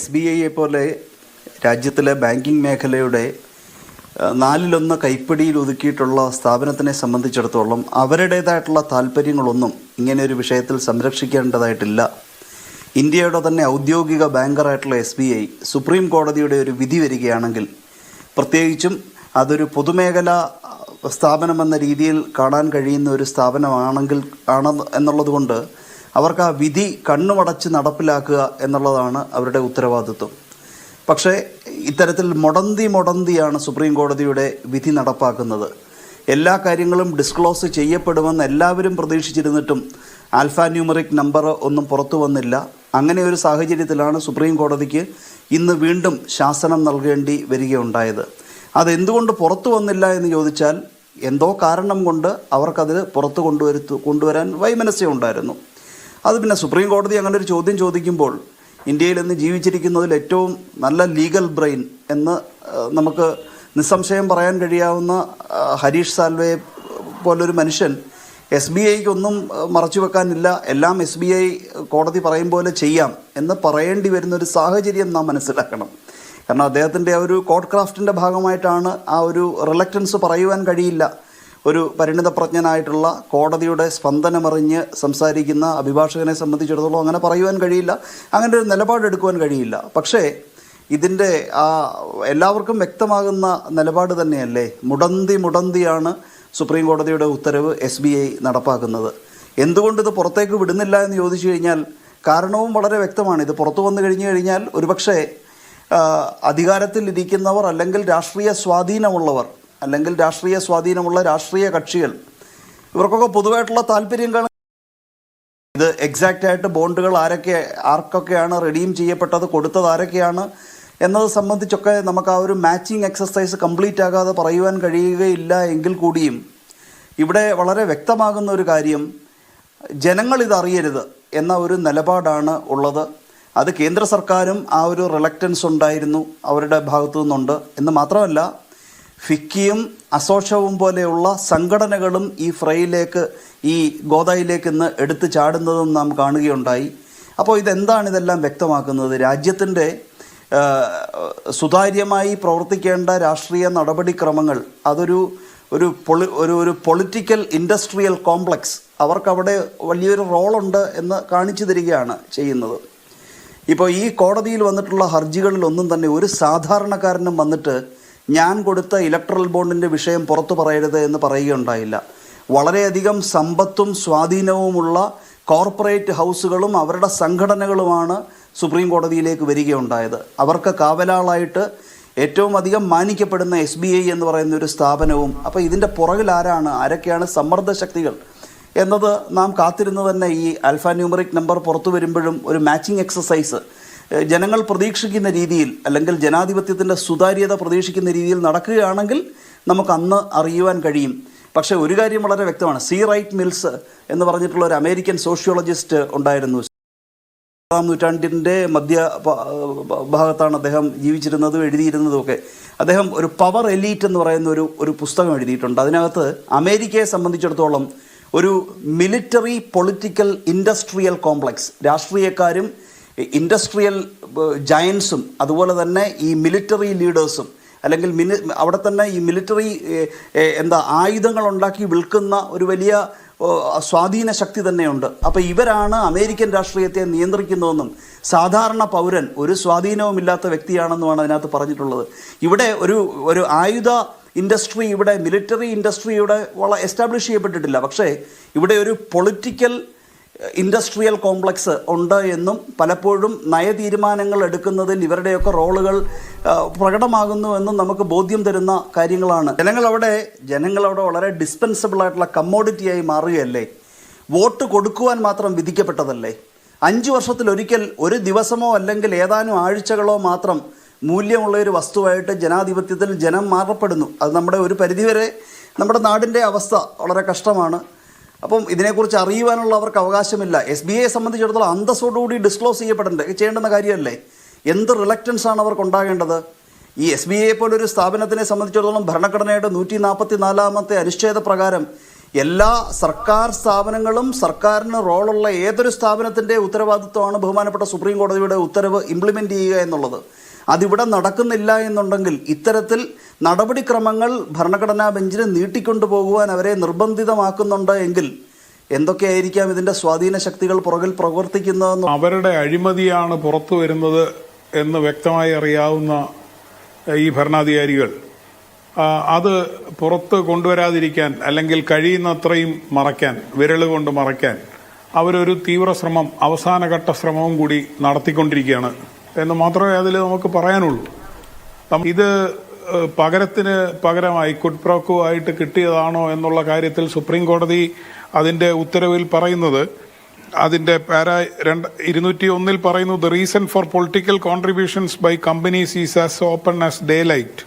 SBI പോലെ രാജ്യത്തിലെ banking മേഖലയുടെ 1/4 കൈപ്പിടിയിൽ ഒതുക്കിയിട്ടുള്ള സ്ഥാപനത്തിനെ സംബന്ധിച്ചിടത്തോളം അവരുടേതായിട്ടുള്ള താല്പര്യങ്ങളൊന്നും ഇങ്ങനെ ഒരു വിഷയത്തിൽ സംരക്ഷിക്കേണ്ടതായിട്ടില്ല. ഇന്ത്യയുടെ തന്നെ ഔദ്യോഗിക ബാങ്കറായിട്ടുള്ള SBI സുപ്രീം കോടതിയുടെ ഒരു വിധി വരികയാണെങ്കിൽ, പ്രത്യേകിച്ചും അതൊരു പൊതുമേഖലാ സ്ഥാപനമെന്ന രീതിയിൽ കാണാൻ കഴിയുന്ന ഒരു സ്ഥാപനമാണെങ്കിൽ എന്നുള്ളതുകൊണ്ട് അവർക്ക് ആ വിധി കണ്ണുമടച്ച് നടപ്പിലാക്കുക എന്നുള്ളതാണ് അവരുടെ ഉത്തരവാദിത്വം. പക്ഷേ ഇത്തരത്തിൽ മുടന്തിയാണ് സുപ്രീം കോടതിയുടെ വിധി നടപ്പാക്കുന്നത്. എല്ലാ കാര്യങ്ങളും ഡിസ്ക്ലോസ് ചെയ്യപ്പെടുമെന്ന് എല്ലാവരും പ്രതീക്ഷിച്ചിരുന്നിട്ടും ആൽഫാ ന്യൂമറിക് നമ്പർ ഒന്നും പുറത്തു വന്നില്ല. അങ്ങനെ ഒരു സാഹചര്യത്തിലാണ് സുപ്രീം കോടതിക്ക് ഇന്ന് വീണ്ടും ശാസനം നൽകേണ്ടി വരികയുണ്ടായത്. അതെന്തുകൊണ്ട് പുറത്തു വന്നില്ല എന്ന് ചോദിച്ചാൽ, എന്തോ കാരണം കൊണ്ട് അവർക്കതിൽ പുറത്ത് കൊണ്ടുവരാൻ വൈമനസ്യമുണ്ടായിരുന്നു. അത് പിന്നെ സുപ്രീം കോടതി അങ്ങനെ ഒരു ചോദ്യം ചോദിക്കുമ്പോൾ, ഇന്ത്യയിൽ ഇന്ന് ജീവിച്ചിരിക്കുന്നതിൽ ഏറ്റവും നല്ല ലീഗൽ ബ്രെയിൻ എന്ന് നമുക്ക് നിസ്സംശയം പറയാൻ കഴിയാവുന്ന ഹരീഷ് സാൽവെ പോലൊരു മനുഷ്യൻ SBIക്ക് ഒന്നും മറച്ചു വെക്കാനില്ല, എല്ലാം SBI കോടതി പറയും പോലെ ചെയ്യാം എന്ന് പറയേണ്ടി വരുന്നൊരു സാഹചര്യം നാം മനസ്സിലാക്കണം. കാരണം അദ്ദേഹത്തിൻ്റെ ആ ഒരു കോഡ് ക്രാഫ്റ്റിൻ്റെ ഭാഗമായിട്ടാണ് ആ ഒരു റിലക്റ്റൻസ് പറയുവാൻ കഴിയില്ല. ഒരു പരിണിതപ്രജ്ഞനായിട്ടുള്ള കോടതിയുടെ സ്പന്ദനമറിഞ്ഞ് സംസാരിക്കുന്ന അഭിഭാഷകനെ സംബന്ധിച്ചിടത്തോളം അങ്ങനെ പറയുവാൻ കഴിയില്ല, അങ്ങനെ ഒരു നിലപാടെടുക്കുവാൻ കഴിയില്ല. പക്ഷേ ഇതിൻ്റെ എല്ലാവർക്കും വ്യക്തമാകുന്ന നിലപാട് തന്നെയല്ലേ, മുടന്തിയാണ് സുപ്രീം കോടതിയുടെ ഉത്തരവ് SBI നടപ്പാക്കുന്നത്. എന്തുകൊണ്ടിത് പുറത്തേക്ക് വിടുന്നില്ല എന്ന് ചോദിച്ചു കഴിഞ്ഞാൽ കാരണവും വളരെ വ്യക്തമാണ്. ഇത് പുറത്തു വന്നു കഴിഞ്ഞാൽ ഒരുപക്ഷെ അധികാരത്തിലിരിക്കുന്നവർ അല്ലെങ്കിൽ രാഷ്ട്രീയ സ്വാധീനമുള്ള രാഷ്ട്രീയ കക്ഷികൾ, ഇവർക്കൊക്കെ പൊതുവായിട്ടുള്ള താല്പര്യം കാണും. ഇത് എക്സാക്റ്റായിട്ട് ബോണ്ടുകൾ ആർക്കൊക്കെയാണ് റെഡീം ചെയ്യപ്പെട്ടത്, കൊടുത്തത് ആരൊക്കെയാണ് എന്നത് സംബന്ധിച്ചൊക്കെ നമുക്ക് ആ ഒരു മാച്ചിങ് എക്സസൈസ് കംപ്ലീറ്റ് ആകാതെ പറയുവാൻ കഴിയുകയില്ല. എങ്കിൽ കൂടിയും ഇവിടെ വളരെ വ്യക്തമാകുന്ന ഒരു കാര്യം, ജനങ്ങളിതറിയരുത് എന്ന ഒരു നിലപാടാണ് ഉള്ളത്. അത് കേന്ദ്ര സർക്കാരും ആ ഒരു റിലക്റ്റൻസ് ഉണ്ടായിരുന്നു അവരുടെ ഭാഗത്തു നിന്നുണ്ട് എന്ന് മാത്രമല്ല, ഫിക്കിയും അസോഷവും പോലെയുള്ള സംഘടനകളും ഈ ഗോദായിലേക്ക് ഇന്ന് എടുത്തു ചാടുന്നതും നാം കാണുകയുണ്ടായി. അപ്പോൾ ഇതെല്ലാം വ്യക്തമാക്കുന്നത്, രാജ്യത്തിൻ്റെ സുതാര്യമായി പ്രവർത്തിക്കേണ്ട രാഷ്ട്രീയ നടപടിക്രമങ്ങൾ ഒരു പൊളിറ്റിക്കൽ ഇൻഡസ്ട്രിയൽ കോംപ്ലക്സ് അവർക്കവിടെ വലിയൊരു റോളുണ്ട് എന്ന് കാണിച്ചു തരികയാണ് ചെയ്യുന്നത്. ഇപ്പോൾ ഈ കോടതിയിൽ വന്നിട്ടുള്ള ഹർജികളിലൊന്നും തന്നെ ഒരു സാധാരണക്കാരനും വന്നിട്ട് ഞാൻ കൊടുത്ത ഇലക്ട്രൽ ബോണ്ടിൻ്റെ വിഷയം പുറത്തു പറയരുത് എന്ന് പറയുകയുണ്ടായില്ല. വളരെയധികം സമ്പത്തും സ്വാധീനവുമുള്ള കോർപ്പറേറ്റ് ഹൗസുകളും അവരുടെ സംഘടനകളുമാണ് സുപ്രീം കോടതിയിലേക്ക് വരികയുണ്ടായത്. അവർക്ക് കാവലാളായിട്ട് ഏറ്റവും അധികം മാനിക്കപ്പെടുന്ന SBI എന്ന് പറയുന്ന ഒരു സ്ഥാപനവും. അപ്പോൾ ഇതിൻ്റെ പുറകിൽ ആരൊക്കെയാണ് സമ്മർദ്ദ ശക്തികൾ എന്നത് നാം കാത്തിരുന്ന് തന്നെ ഈ ആൽഫാ ന്യൂമറിക് നമ്പർ പുറത്തു വരുമ്പോഴും ഒരു മാച്ചിങ് എക്സസൈസ് ജനങ്ങൾ പ്രതീക്ഷിക്കുന്ന രീതിയിൽ, അല്ലെങ്കിൽ ജനാധിപത്യത്തിൻ്റെ സുതാര്യത പ്രതീക്ഷിക്കുന്ന രീതിയിൽ നടക്കുകയാണെങ്കിൽ നമുക്ക് അന്ന് അറിയുവാൻ കഴിയും. പക്ഷേ ഒരു കാര്യം വളരെ വ്യക്തമാണ്, C. റൈറ്റ് മിൽസ് എന്ന് പറഞ്ഞിട്ടുള്ള ഒരു അമേരിക്കൻ സോഷ്യോളജിസ്റ്റ് ഉണ്ടായിരുന്നു. 20ാം നൂറ്റാണ്ടിൻ്റെ ഭാഗത്താണ് അദ്ദേഹം ജീവിച്ചിരുന്നതും എഴുതിയിരുന്നതുമൊക്കെ. അദ്ദേഹം ഒരു പവർ എലീറ്റ് എന്ന് പറയുന്ന ഒരു പുസ്തകം എഴുതിയിട്ടുണ്ട്. അതിനകത്ത് അമേരിക്കയെ സംബന്ധിച്ചിടത്തോളം ഒരു മിലിറ്ററി പൊളിറ്റിക്കൽ ഇൻഡസ്ട്രിയൽ കോംപ്ലക്സ്, രാഷ്ട്രീയക്കാരും ഇൻഡസ്ട്രിയൽ ജയൻസും അതുപോലെ തന്നെ ഈ മിലിറ്ററി ലീഡേഴ്സും, അല്ലെങ്കിൽ അവിടെ തന്നെ ഈ മിലിറ്ററി ആയുധങ്ങൾ ഉണ്ടാക്കി വിൽക്കുന്ന ഒരു വലിയ സ്വാധീന ശക്തി തന്നെയുണ്ട്. അപ്പോൾ ഇവരാണ് അമേരിക്കൻ രാഷ്ട്രീയത്തെ നിയന്ത്രിക്കുന്നതെന്നും സാധാരണ പൗരൻ ഒരു സ്വാധീനവുമില്ലാത്ത വ്യക്തിയാണെന്നുമാണ് അതിനകത്ത് പറഞ്ഞിട്ടുള്ളത്. ഇവിടെ ഒരു ആയുധ ഇൻഡസ്ട്രി, ഇവിടെ മിലിറ്ററി ഇൻഡസ്ട്രി ഇവിടെ എസ്റ്റാബ്ലിഷ് ചെയ്യപ്പെട്ടിട്ടില്ല. പക്ഷേ ഇവിടെ ഒരു പൊളിറ്റിക്കൽ ഇൻഡസ്ട്രിയൽ കോംപ്ലക്സ് ഉണ്ട് എന്നും പലപ്പോഴും നയതീരുമാനങ്ങൾ എടുക്കുന്നതിൽ ഇവരുടെയൊക്കെ റോളുകൾ പ്രകടമാകുന്നുവെന്നും നമുക്ക് ബോധ്യം തരുന്ന കാര്യങ്ങളാണ്. ജനങ്ങളവിടെ വളരെ ഡിസ്പെൻസബിൾ ആയിട്ടുള്ള കമ്മോഡിറ്റിയായി മാറുകയല്ലേ. വോട്ട് കൊടുക്കുവാൻ മാത്രം വിധിക്കപ്പെട്ടതല്ലേ. 5 വർഷത്തിലൊരിക്കൽ ഒരു ദിവസമോ അല്ലെങ്കിൽ ഏതാനും ആഴ്ചകളോ മാത്രം മൂല്യമുള്ള ഒരു വസ്തുവായിട്ട് ജനാധിപത്യത്തിൽ ജനം മാറപ്പെടുന്നു. അത് നമ്മുടെ ഒരു പരിധിവരെ നമ്മുടെ നാടിൻ്റെ അവസ്ഥ വളരെ കഷ്ടമാണ്. അപ്പം ഇതിനെക്കുറിച്ച് അറിയുവാനുള്ള അവർക്ക് അവകാശമില്ല. SBIയെ സംബന്ധിച്ചിടത്തോളം അന്തസ്സോടുകൂടി ഡിസ്ക്ലോസ് ചെയ്യേണ്ടുന്ന കാര്യമല്ലേ. എന്ത് റിലക്റ്റൻസ് ആണ് അവർക്ക് ഉണ്ടാകേണ്ടത്? ഈ SBIയെ പോലൊരു സ്ഥാപനത്തിനെ സംബന്ധിച്ചിടത്തോളം ഭരണഘടനയുടെ 144-ാമത്തെ അനുച്ഛേദ പ്രകാരം എല്ലാ സർക്കാർ സ്ഥാപനങ്ങളും സർക്കാരിന് റോളുള്ള ഏതൊരു സ്ഥാപനത്തിൻ്റെ ഉത്തരവാദിത്വമാണ് ബഹുമാനപ്പെട്ട സുപ്രീം കോടതിയുടെ ഉത്തരവ് ഇംപ്ലിമെൻ്റ് ചെയ്യുക എന്നുള്ളത്. അതിവിടെ നടക്കുന്നില്ല എന്നുണ്ടെങ്കിൽ ഇത്തരത്തിൽ നടപടിക്രമങ്ങൾ ഭരണഘടനാ ബെഞ്ചിന് നീട്ടിക്കൊണ്ടു പോകുവാൻ അവരെ നിർബന്ധിതമാക്കുന്നുണ്ട് എങ്കിൽ എന്തൊക്കെയായിരിക്കാം ഇതിൻ്റെ സ്വാധീന ശക്തികൾ പുറകിൽ പ്രവർത്തിക്കുന്നതെന്ന്. അവരുടെ അഴിമതിയാണ് പുറത്തു വരുന്നത് എന്ന് വ്യക്തമായി അറിയാവുന്ന ഈ ഭരണാധികാരികൾ അത് പുറത്ത് കൊണ്ടുവരാതിരിക്കാൻ അല്ലെങ്കിൽ കഴിയുന്നത്രയും മറയ്ക്കാൻ, വിരലുകൊണ്ട് മറയ്ക്കാൻ അവരൊരു തീവ്ര ശ്രമം, അവസാനഘട്ട ശ്രമവും കൂടി നടത്തിക്കൊണ്ടിരിക്കുകയാണ് എന്ന് മാത്രമേ അതിൽ നമുക്ക് പറയാനുള്ളൂ. ഇത് പകരത്തിന് പകരമായി ക്വിഡ് പ്രോ ക്വോ ആയിട്ട് കിട്ടിയതാണോ എന്നുള്ള കാര്യത്തിൽ സുപ്രീം കോടതി അതിൻ്റെ ഉത്തരവിൽ പറയുന്നത്, അതിൻ്റെ പാര 201 പറയുന്നു, the reason for political contributions by companies is as open as daylight.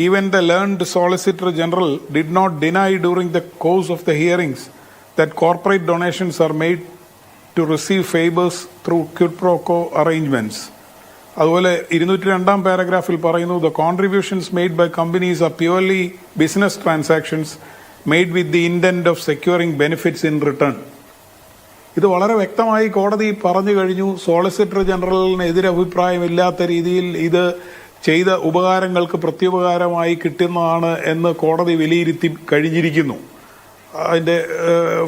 Even the learned Solicitor General did not deny during the course of the hearings that corporate donations are made to receive favors through quid pro quo arrangements. അതുപോലെ 202 പാരഗ്രാഫിൽ പറയുന്നു, the contributions made by companies are purely business transactions made with the intent of securing benefits in return. ഇത് വളരെ വ്യക്തമായി കോടതി പറഞ്ഞു കഴിഞ്ഞു. Solicitor ജനറലിന് എതിരഭിപ്രായമില്ലാത്ത രീതിയിൽ ഇത് ചെയ്ത ഉപകാരങ്ങൾക്ക് പ്രത്യുപകാരമായി കിട്ടുന്നതാണ് എന്ന് കോടതി വിലയിരുത്തി കഴിഞ്ഞിരിക്കുന്നു. അതിൻ്റെ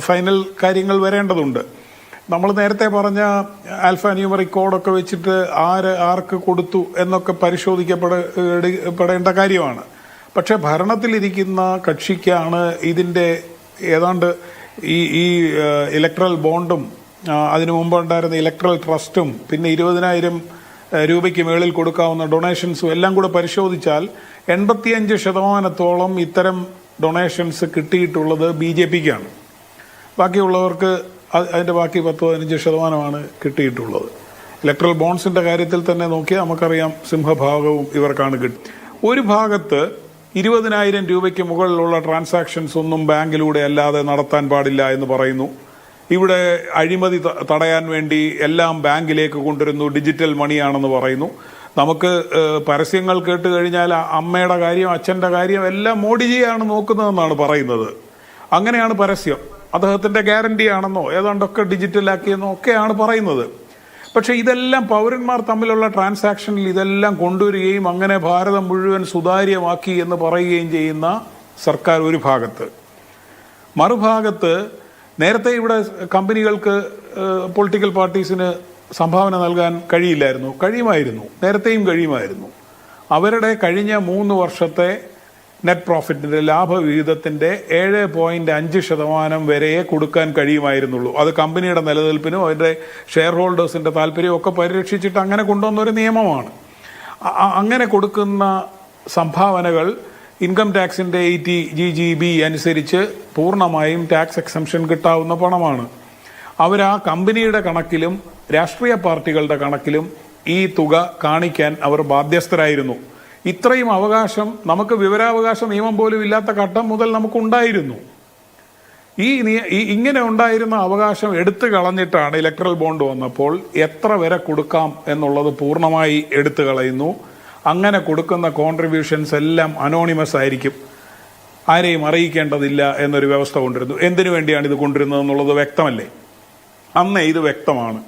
ഫൈനൽ കാര്യങ്ങൾ വരേണ്ടതുണ്ട്. നമ്മൾ നേരത്തെ പറഞ്ഞ ആൽഫ ന്യൂമറിക് കോഡൊക്കെ വെച്ചിട്ട് ആർക്ക് കൊടുത്തു എന്നൊക്കെ പരിശോധിക്കപ്പെടേണ്ട കാര്യമാണ്. പക്ഷെ ഭരണത്തിലിരിക്കുന്ന കക്ഷിക്കാണ് ഇതിൻ്റെ ഏതാണ്ട് ഈ ഇലക്ട്രൽ ബോണ്ടും അതിനു മുമ്പുണ്ടായിരുന്ന ഇലക്ട്രൽ ട്രസ്റ്റും പിന്നെ 20,000 രൂപയ്ക്ക് മേളിൽ കൊടുക്കാവുന്ന ഡൊണേഷൻസും എല്ലാം കൂടെ പരിശോധിച്ചാൽ 85% ഇത്തരം ഡൊണേഷൻസ് കിട്ടിയിട്ടുള്ളത് BJPക്കാണ്. ബാക്കിയുള്ളവർക്ക് അതിൻ്റെ ബാക്കി 10-15% കിട്ടിയിട്ടുള്ളത്. ഇലക്ട്രൽ ബോൺസിൻ്റെ കാര്യത്തിൽ തന്നെ നോക്കിയാൽ നമുക്കറിയാം സിംഹഭാഗവും ഇവർക്കാണ് കിട്ടും. ഒരു ഭാഗത്ത് 20,000 രൂപയ്ക്ക് മുകളിലുള്ള ട്രാൻസാക്ഷൻസ് ഒന്നും ബാങ്കിലൂടെ അല്ലാതെ നടത്താൻ പാടില്ല എന്ന് പറയുന്നു. ഇവിടെ അഴിമതി തടയാൻ വേണ്ടി എല്ലാം ബാങ്കിലേക്ക് കൊണ്ടുവരുന്നു, ഡിജിറ്റൽ മണിയാണെന്ന് പറയുന്നു. നമുക്ക് പരസ്യങ്ങൾ കേട്ട് കഴിഞ്ഞാൽ അമ്മയുടെ കാര്യം, അച്ഛൻ്റെ കാര്യം എല്ലാം മോഡിജിയാണ് നോക്കുന്നതെന്നാണ് പറയുന്നത്. അങ്ങനെയാണ് പരസ്യം. അദ്ദേഹത്തിൻ്റെ ഗ്യാരണ്ടി ആണെന്നോ ഏതാണ്ടൊക്കെ ഡിജിറ്റലാക്കിയെന്നോ ഒക്കെയാണ് പറയുന്നത്. പക്ഷേ ഇതെല്ലാം പൗരന്മാർ തമ്മിലുള്ള ട്രാൻസാക്ഷനിൽ ഇതെല്ലാം കൊണ്ടുവരികയും അങ്ങനെ ഭാരതം മുഴുവൻ സുതാര്യമാക്കി എന്ന് പറയുകയും ചെയ്യുന്ന സർക്കാർ ഒരു ഭാഗത്ത്. മറുഭാഗത്ത് നേരത്തെ ഇവിടെ കമ്പനികൾക്ക് പൊളിറ്റിക്കൽ പാർട്ടീസിന് സംഭാവന നൽകാൻ കഴിയുമായിരുന്നു, നേരത്തെയും കഴിയുമായിരുന്നു. അവരുടെ കഴിഞ്ഞ 3 വർഷത്തെ നെറ്റ് പ്രോഫിറ്റിന്റെ ലാഭവിഹിതത്തിന്റെ 7.5% വരെയേ കൊടുക്കാൻ കഴിയുമായിരുന്നുള്ളൂ. അത് കമ്പനിയുടെ നിലനിൽപ്പിനും അവരുടെ ഷെയർ ഹോൾഡേഴ്സിന്റെ താല്പര്യവും ഒക്കെ പരിരക്ഷിച്ചിട്ട് അങ്ങനെ കൊണ്ടുവന്ന ഒരു നിയമമാണ്. അങ്ങനെ കൊടുക്കുന്ന സംഭാവനകൾ ഇൻകം ടാക്സിന്റെ 80 GGB അനുസരിച്ച് പൂർണ്ണമായും ടാക്സ് എക്സംഷൻ കിട്ടാവുന്ന പണമാണ്. അവർ ആ കമ്പനിയുടെ കണക്കിലും രാഷ്ട്രീയ പാർട്ടികളുടെ കണക്കിലും ഈ തുക കാണിക്കാൻ അവർ ബാധ്യസ്ഥരായിരുന്നു. ഇത്രയും അവകാശം നമുക്ക് വിവരാവകാശ നിയമം പോലും ഇല്ലാത്ത ഘട്ടം മുതൽ നമുക്കുണ്ടായിരുന്നു. ഇങ്ങനെ ഉണ്ടായിരുന്ന അവകാശം എടുത്തു കളഞ്ഞിട്ടാണ് ഇലക്ട്രൽ ബോണ്ട് വന്നപ്പോൾ എത്ര വരെ കൊടുക്കാം എന്നുള്ളത് പൂർണ്ണമായി എടുത്തു കളയുന്നു. അങ്ങനെ കൊടുക്കുന്ന കോൺട്രിബ്യൂഷൻസ് എല്ലാം അനോണിമസ് ആയിരിക്കും, ആരെയും അറിയിക്കേണ്ടതില്ല എന്നൊരു വ്യവസ്ഥ കൊണ്ടുവരുന്നു. എന്തിനു വേണ്ടിയാണ് ഇത് കൊണ്ടുവരുന്നത് എന്നുള്ളത് വ്യക്തമല്ലേ? അന്നേ ഇത് വ്യക്തമാണ്.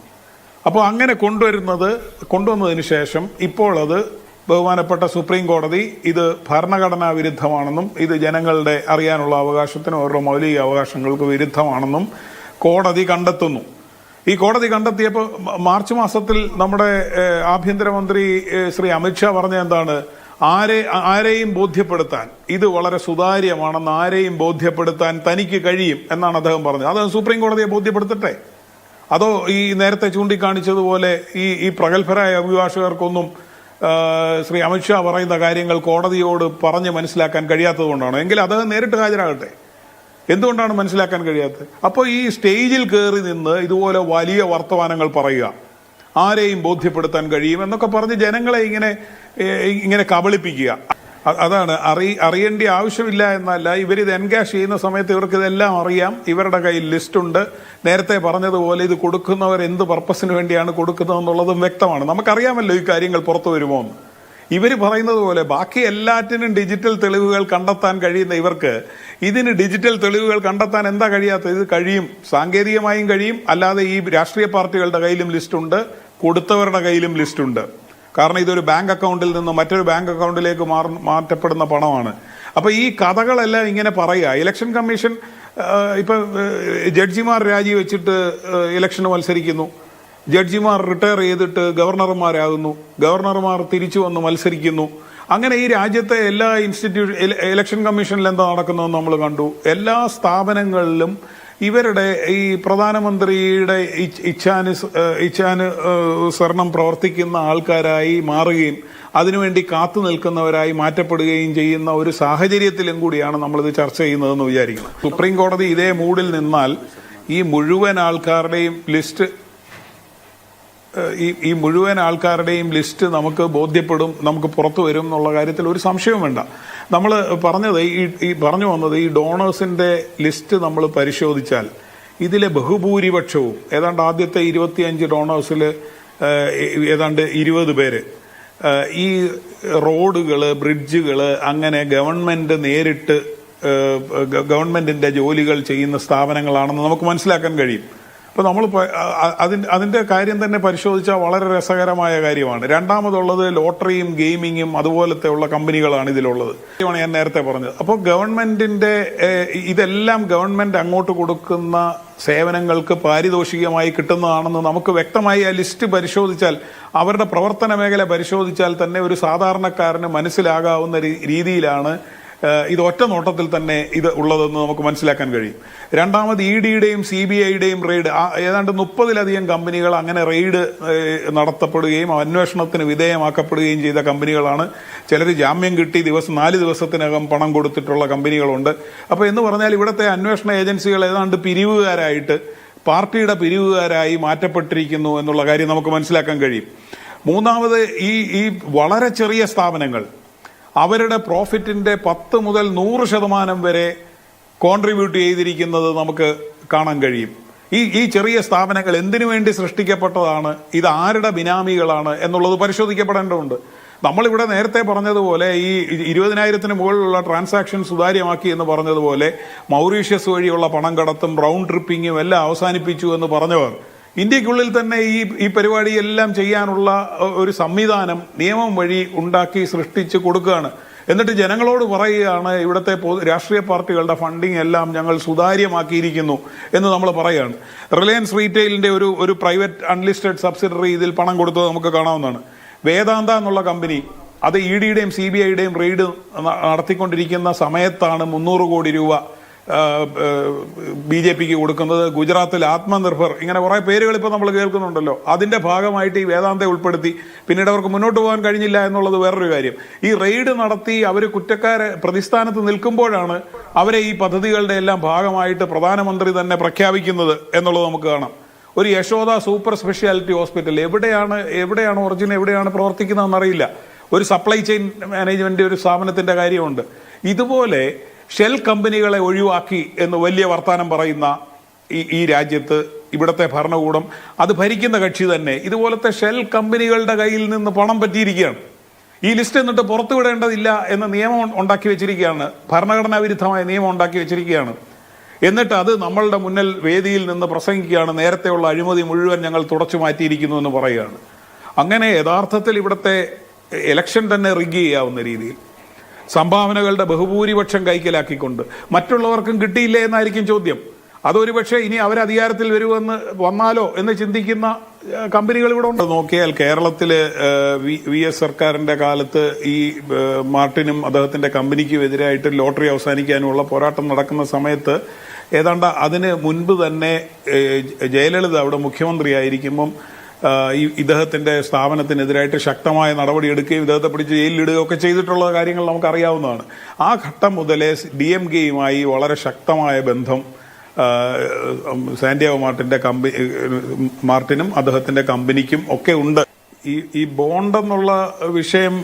അപ്പോൾ അങ്ങനെ കൊണ്ടുവന്നതിന് ശേഷം ഇപ്പോൾ അത് ബഹുമാനപ്പെട്ട സുപ്രീം കോടതി ഇത് ഭരണഘടനാ വിരുദ്ധമാണെന്നും ഇത് ജനങ്ങളുടെ അറിയാനുള്ള അവകാശത്തിനും അവരുടെ മൗലിക അവകാശങ്ങൾക്ക് വിരുദ്ധമാണെന്നും കോടതി കണ്ടെത്തുന്നു. ഈ കോടതി കണ്ടെത്തിയപ്പോൾ മാർച്ച് മാസത്തിൽ നമ്മുടെ ആഭ്യന്തരമന്ത്രി ശ്രീ അമിത്ഷാ പറഞ്ഞ എന്താണ്, ആരെയും ബോധ്യപ്പെടുത്താൻ, ഇത് വളരെ സുതാര്യമാണെന്ന് ആരെയും ബോധ്യപ്പെടുത്താൻ തനിക്ക് കഴിയും എന്നാണ് അദ്ദേഹം പറഞ്ഞത്. അത് സുപ്രീം കോടതിയെ ബോധ്യപ്പെടുത്തട്ടെ. അതോ ഈ നേരത്തെ ചൂണ്ടിക്കാണിച്ചതുപോലെ ഈ പ്രഗത്ഭരായ അഭിഭാഷകർക്കൊന്നും ശ്രീ അമിത്ഷാ പറയുന്ന കാര്യങ്ങൾ കോടതിയോട് പറഞ്ഞ് മനസ്സിലാക്കാൻ കഴിയാത്തതുകൊണ്ടാണോ? എങ്കിൽ അദ്ദേഹം നേരിട്ട് ഹാജരാകട്ടെ. എന്തുകൊണ്ടാണ് മനസ്സിലാക്കാൻ കഴിയാത്തത്? അപ്പോൾ ഈ സ്റ്റേജിൽ കയറി നിന്ന് ഇതുപോലെ വലിയ വർത്തമാനങ്ങൾ പറയുക, ആരെയും ബോധ്യപ്പെടുത്താൻ കഴിയും എന്നൊക്കെ പറഞ്ഞ് ജനങ്ങളെ ഇങ്ങനെ കബളിപ്പിക്കുക, അതാണ് അറിയേണ്ട ആവശ്യമില്ല എന്നല്ല. ഇവരിത് എൻഗാഷ് ചെയ്യുന്ന സമയത്ത് ഇവർക്ക് ഇതെല്ലാം അറിയാം. ഇവരുടെ കയ്യിൽ ലിസ്റ്റുണ്ട്. നേരത്തെ പറഞ്ഞതുപോലെ ഇത് കൊടുക്കുന്നവർ എന്ത് പർപ്പസിന് വേണ്ടിയാണ് കൊടുക്കുന്നതെന്നുള്ളതും വ്യക്തമാണ്. നമുക്കറിയാമല്ലോ ഈ കാര്യങ്ങൾ പുറത്തു വരുമോ എന്ന്. ഇവർ പറയുന്നത് പോലെ ബാക്കി എല്ലാറ്റിനും ഡിജിറ്റൽ തെളിവുകൾ കണ്ടെത്താൻ കഴിയുന്ന ഇവർക്ക് ഇതിന് ഡിജിറ്റൽ തെളിവുകൾ കണ്ടെത്താൻ എന്താ കഴിയാത്തത്? ഇത് കഴിയും, സാങ്കേതികമായും കഴിയും. അല്ലാതെ ഈ രാഷ്ട്രീയ പാർട്ടികളുടെ കയ്യിലും ലിസ്റ്റുണ്ട്, കൊടുത്തവരുടെ കയ്യിലും ലിസ്റ്റുണ്ട്. കാരണം ഇതൊരു ബാങ്ക് അക്കൗണ്ടിൽ നിന്ന് മറ്റൊരു ബാങ്ക് അക്കൗണ്ടിലേക്ക് മാറ്റപ്പെടുന്ന പണമാണ്. അപ്പൊ ഈ കഥകളെല്ലാം ഇങ്ങനെ പറയുക. ഇലക്ഷൻ കമ്മീഷൻ ഇപ്പൊ ജഡ്ജിമാർ രാജിവെച്ചിട്ട് ഇലക്ഷന് മത്സരിക്കുന്നു, ജഡ്ജിമാർ റിട്ടയർ ചെയ്തിട്ട് ഗവർണർമാരാകുന്നു, ഗവർണർമാർ തിരിച്ചു വന്ന് മത്സരിക്കുന്നു. അങ്ങനെ ഈ രാജ്യത്തെ എല്ലാ ഇലക്ഷൻ കമ്മീഷനിൽ എന്താ നടക്കുന്നതെന്ന് നമ്മൾ കണ്ടു. എല്ലാ സ്ഥാപനങ്ങളിലും ഇവരുടെ ഈ പ്രധാനമന്ത്രിയുടെ ഇച്ഛാനുസരണം പ്രവർത്തിക്കുന്ന ആൾക്കാരായി മാറുകയും അതിനുവേണ്ടി കാത്തു നിൽക്കുന്നവരായി മാറ്റപ്പെടുകയും ചെയ്യുന്ന ഒരു സാഹചര്യത്തിലും കൂടിയാണ് നമ്മളിത് ചർച്ച ചെയ്യുന്നതെന്ന് വിചാരിക്കുന്നത്. സുപ്രീം കോടതി ഇതേ മൂഡിൽ നിന്നാൽ ഈ മുഴുവൻ ആൾക്കാരുടെയും ലിസ്റ്റ് നമുക്ക് ബോധ്യപ്പെടും, നമുക്ക് പുറത്തു വരും എന്നുള്ള കാര്യത്തിൽ ഒരു സംശയവും വേണ്ട. നമ്മൾ പറഞ്ഞത് ഈ പറഞ്ഞു വന്നത് ഈ ഡോണേഴ്സിന്റെ ലിസ്റ്റ് നമ്മൾ പരിശോധിച്ചാൽ ഇതിലെ ബഹുഭൂരിപക്ഷവും ഏതാണ്ട് ആദ്യത്തെ 25 ഡോണേഴ്സിൽ ഏതാണ്ട് 20 പേര് ഈ റോഡുകള്, ബ്രിഡ്ജുകള്, അങ്ങനെ ഗവൺമെന്റിന്റെ ജോലികൾ ചെയ്യുന്ന സ്ഥാപനങ്ങളാണെന്ന് നമുക്ക് മനസ്സിലാക്കാൻ കഴിയും. അപ്പൊ നമ്മൾ അതിന്റെ കാര്യം തന്നെ പരിശോധിച്ചാൽ വളരെ രസകരമായ കാര്യമാണ്. രണ്ടാമതുള്ളത് ലോട്ടറിയും ഗെയിമിങ്ങും അതുപോലത്തെ ഉള്ള കമ്പനികളാണ് ഇതിലുള്ളത്. ഞാൻ നേരത്തെ പറഞ്ഞത്. അപ്പോൾ ഇതെല്ലാം ഗവൺമെന്റ് അങ്ങോട്ട് കൊടുക്കുന്ന സേവനങ്ങൾക്ക് പാരിതോഷികമായി കിട്ടുന്നതാണെന്ന് നമുക്ക് വ്യക്തമായി ആ ലിസ്റ്റ് പരിശോധിച്ചാൽ, അവരുടെ പ്രവർത്തന മേഖല പരിശോധിച്ചാൽ തന്നെ ഒരു സാധാരണക്കാരന് മനസ്സിലാകാവുന്ന രീതിയിലാണ് ഇത് ഒറ്റ നോട്ടത്തിൽ തന്നെ ഇത് ഉള്ളതെന്ന് നമുക്ക് മനസ്സിലാക്കാൻ കഴിയും. രണ്ടാമത് EDയുടെയും CBIയുടെയും റെയ്ഡ്, ഏതാണ്ട് 30-ലധികം കമ്പനികൾ അങ്ങനെ റെയ്ഡ് നടത്തപ്പെടുകയും അന്വേഷണത്തിന് വിധേയമാക്കപ്പെടുകയും ചെയ്ത കമ്പനികളാണ്. ചിലർ ജാമ്യം കിട്ടി 4 ദിവസത്തിനകം പണം കൊടുത്തിട്ടുള്ള കമ്പനികളുണ്ട്. അപ്പൊ എന്ന് പറഞ്ഞാൽ ഇവിടുത്തെ അന്വേഷണ ഏജൻസികൾ ഏതാണ്ട് പാർട്ടിയുടെ പിരിവുകാരായി മാറ്റപ്പെട്ടിരിക്കുന്നു എന്നുള്ള കാര്യം നമുക്ക് മനസ്സിലാക്കാൻ കഴിയും. മൂന്നാമത് ഈ വളരെ ചെറിയ സ്ഥാപനങ്ങൾ അവരുടെ പ്രോഫിറ്റിന്റെ 10 മുതൽ 100% വരെ കോൺട്രിബ്യൂട്ട് ചെയ്തിരിക്കുന്നത് നമുക്ക് കാണാൻ കഴിയും. ഈ ചെറിയ സ്ഥാപനങ്ങൾ എന്തിനു വേണ്ടി സൃഷ്ടിക്കപ്പെട്ടതാണ്, ഇത് ആരുടെ ബിനാമികളാണ് എന്നുള്ളത് പരിശോധിക്കപ്പെടേണ്ടതുണ്ട്. നമ്മളിവിടെ നേരത്തെ പറഞ്ഞതുപോലെ ഈ 20,000-ന് മുകളിലുള്ള ട്രാൻസാക്ഷൻ സുതാര്യമാക്കി എന്ന് പറഞ്ഞതുപോലെ മൗറീഷ്യസ് വഴിയുള്ള പണം കടത്തും റൗണ്ട് ട്രിപ്പിങ്ങും എല്ലാം അവസാനിപ്പിച്ചു എന്ന് പറഞ്ഞവർ ഇന്ത്യക്കുള്ളിൽ തന്നെ ഈ പരിപാടി എല്ലാം ചെയ്യാനുള്ള ഒരു സംവിധാനം നിയമം വഴി ഉണ്ടാക്കി സൃഷ്ടിച്ച് കൊടുക്കുകയാണ്. എന്നിട്ട് ജനങ്ങളോട് പറയുകയാണ് ഇവിടുത്തെ രാഷ്ട്രീയ പാർട്ടികളുടെ ഫണ്ടിങ് എല്ലാം ഞങ്ങൾ സുതാര്യമാക്കിയിരിക്കുന്നു എന്ന് നമ്മൾ പറയുകയാണ്. റിലയൻസ് റീറ്റെയിലിന്റെ ഒരു പ്രൈവറ്റ് അൺലിസ്റ്റഡ് സബ്സിഡറി ഇതിൽ പണം കൊടുത്തത് നമുക്ക് കാണാവുന്നതാണ്. വേദാന്ത എന്നുള്ള കമ്പനി അത് EDയുടെയും CBIയുടെയും റെയ്ഡ് നടത്തിക്കൊണ്ടിരിക്കുന്ന സമയത്താണ് 300 കോടി രൂപ BJPക്ക് കൊടുക്കുന്നത്. ഗുജറാത്തിൽ ആത്മനിർഭർ, ഇങ്ങനെ കുറെ പേരുകൾ ഇപ്പൊ നമ്മൾ കേൾക്കുന്നുണ്ടല്ലോ. അതിന്റെ ഭാഗമായിട്ട് ഈ വേദാന്തയെ ഉൾപ്പെടുത്തി. പിന്നീട് അവർക്ക് മുന്നോട്ട് പോകാൻ കഴിഞ്ഞില്ല എന്നുള്ളത് വേറൊരു കാര്യം. ഈ റെയ്ഡ് നടത്തി അവർ കുറ്റക്കാരെ പ്രതിസ്ഥാനത്ത് നിൽക്കുമ്പോഴാണ് അവരെ ഈ പദ്ധതികളുടെ എല്ലാം ഭാഗമായിട്ട് പ്രധാനമന്ത്രി തന്നെ പ്രഖ്യാപിക്കുന്നത് എന്നുള്ളത് നമുക്ക് കാണാം. ഒരു യശോദ സൂപ്പർ സ്പെഷ്യാലിറ്റി ഹോസ്പിറ്റൽ എവിടെയാണ് ഒറിജിൻ, എവിടെയാണ് പ്രവർത്തിക്കുന്നതെന്ന് അറിയില്ല. ഒരു സപ്ലൈ ചെയിൻ മാനേജ്മെന്റ് ഒരു സ്ഥാപനത്തിന്റെ കാര്യമുണ്ട്. ഇതുപോലെ ഷെൽ കമ്പനികളെ ഒഴിവാക്കി എന്ന് വലിയ വർത്താനം പറയുന്ന ഈ രാജ്യത്ത് ഇവിടുത്തെ ഭരണകൂടം, അത് ഭരിക്കുന്ന കക്ഷി തന്നെ ഇതുപോലത്തെ ഷെൽ കമ്പനികളുടെ കയ്യിൽ നിന്ന് പണം പറ്റിയിരിക്കുകയാണ്. ഈ ലിസ്റ്റ് എന്നിട്ട് പുറത്തുവിടേണ്ടതില്ല എന്ന നിയമം ഉണ്ടാക്കി വെച്ചിരിക്കുകയാണ്, ഭരണഘടനാ വിരുദ്ധമായ നിയമം ഉണ്ടാക്കി വെച്ചിരിക്കുകയാണ്. എന്നിട്ട് അത് നമ്മളുടെ മുന്നിൽ വേദിയിൽ നിന്ന് പ്രസംഗിക്കുകയാണ്, നേരത്തെയുള്ള അഴിമതി മുഴുവൻ ഞങ്ങൾ തുടച്ചു മാറ്റിയിരിക്കുന്നു എന്ന് പറയുകയാണ്. അങ്ങനെ യഥാർത്ഥത്തിൽ ഇവിടുത്തെ ഇലക്ഷൻ തന്നെ റിഗ് ചെയ്യാവുന്ന രീതിയിൽ സംഭാവനകളുടെ ബഹുഭൂരിപക്ഷം കൈക്കലാക്കിക്കൊണ്ട് മറ്റുള്ളവർക്കും കിട്ടിയില്ലേ എന്നായിരിക്കും ചോദ്യം. അതൊരു പക്ഷേ ഇനി അവർ അധികാരത്തിൽ വന്നാലോ എന്ന് ചിന്തിക്കുന്ന കമ്പനികൾ ഇവിടെ ഉണ്ട്. നോക്കിയാൽ കേരളത്തില് VS സർക്കാരിന്റെ കാലത്ത് ഈ മാർട്ടിനും അദ്ദേഹത്തിന്റെ കമ്പനിക്കും എതിരായിട്ട് ലോട്ടറി അവസാനിക്കാനുമുള്ള പോരാട്ടം നടക്കുന്ന സമയത്ത് ഏതാണ്ട് അതിന് മുൻപ് തന്നെ ജയലളിത അവിടെ മുഖ്യമന്ത്രിയായിരിക്കുമ്പം ഇദ്ദേഹത്തിന്റെ സ്ഥാപനത്തിനെതിരായിട്ട് ശക്തമായ നടപടിയെടുക്കുകയും ഇദ്ദേഹത്തെ പിടിച്ച് ജയിലിലിടുകയും ഒക്കെ ചെയ്തിട്ടുള്ള കാര്യങ്ങൾ നമുക്കറിയാവുന്നതാണ്. ആ ഘട്ടം മുതലേ DMKയുമായി വളരെ ശക്തമായ ബന്ധം സാന്റിയാഗോ മാർട്ടിനും അദ്ദേഹത്തിന്റെ കമ്പനിക്കും ഒക്കെ ഉണ്ട്. ഈ ബോണ്ട് എന്നുള്ള വിഷയം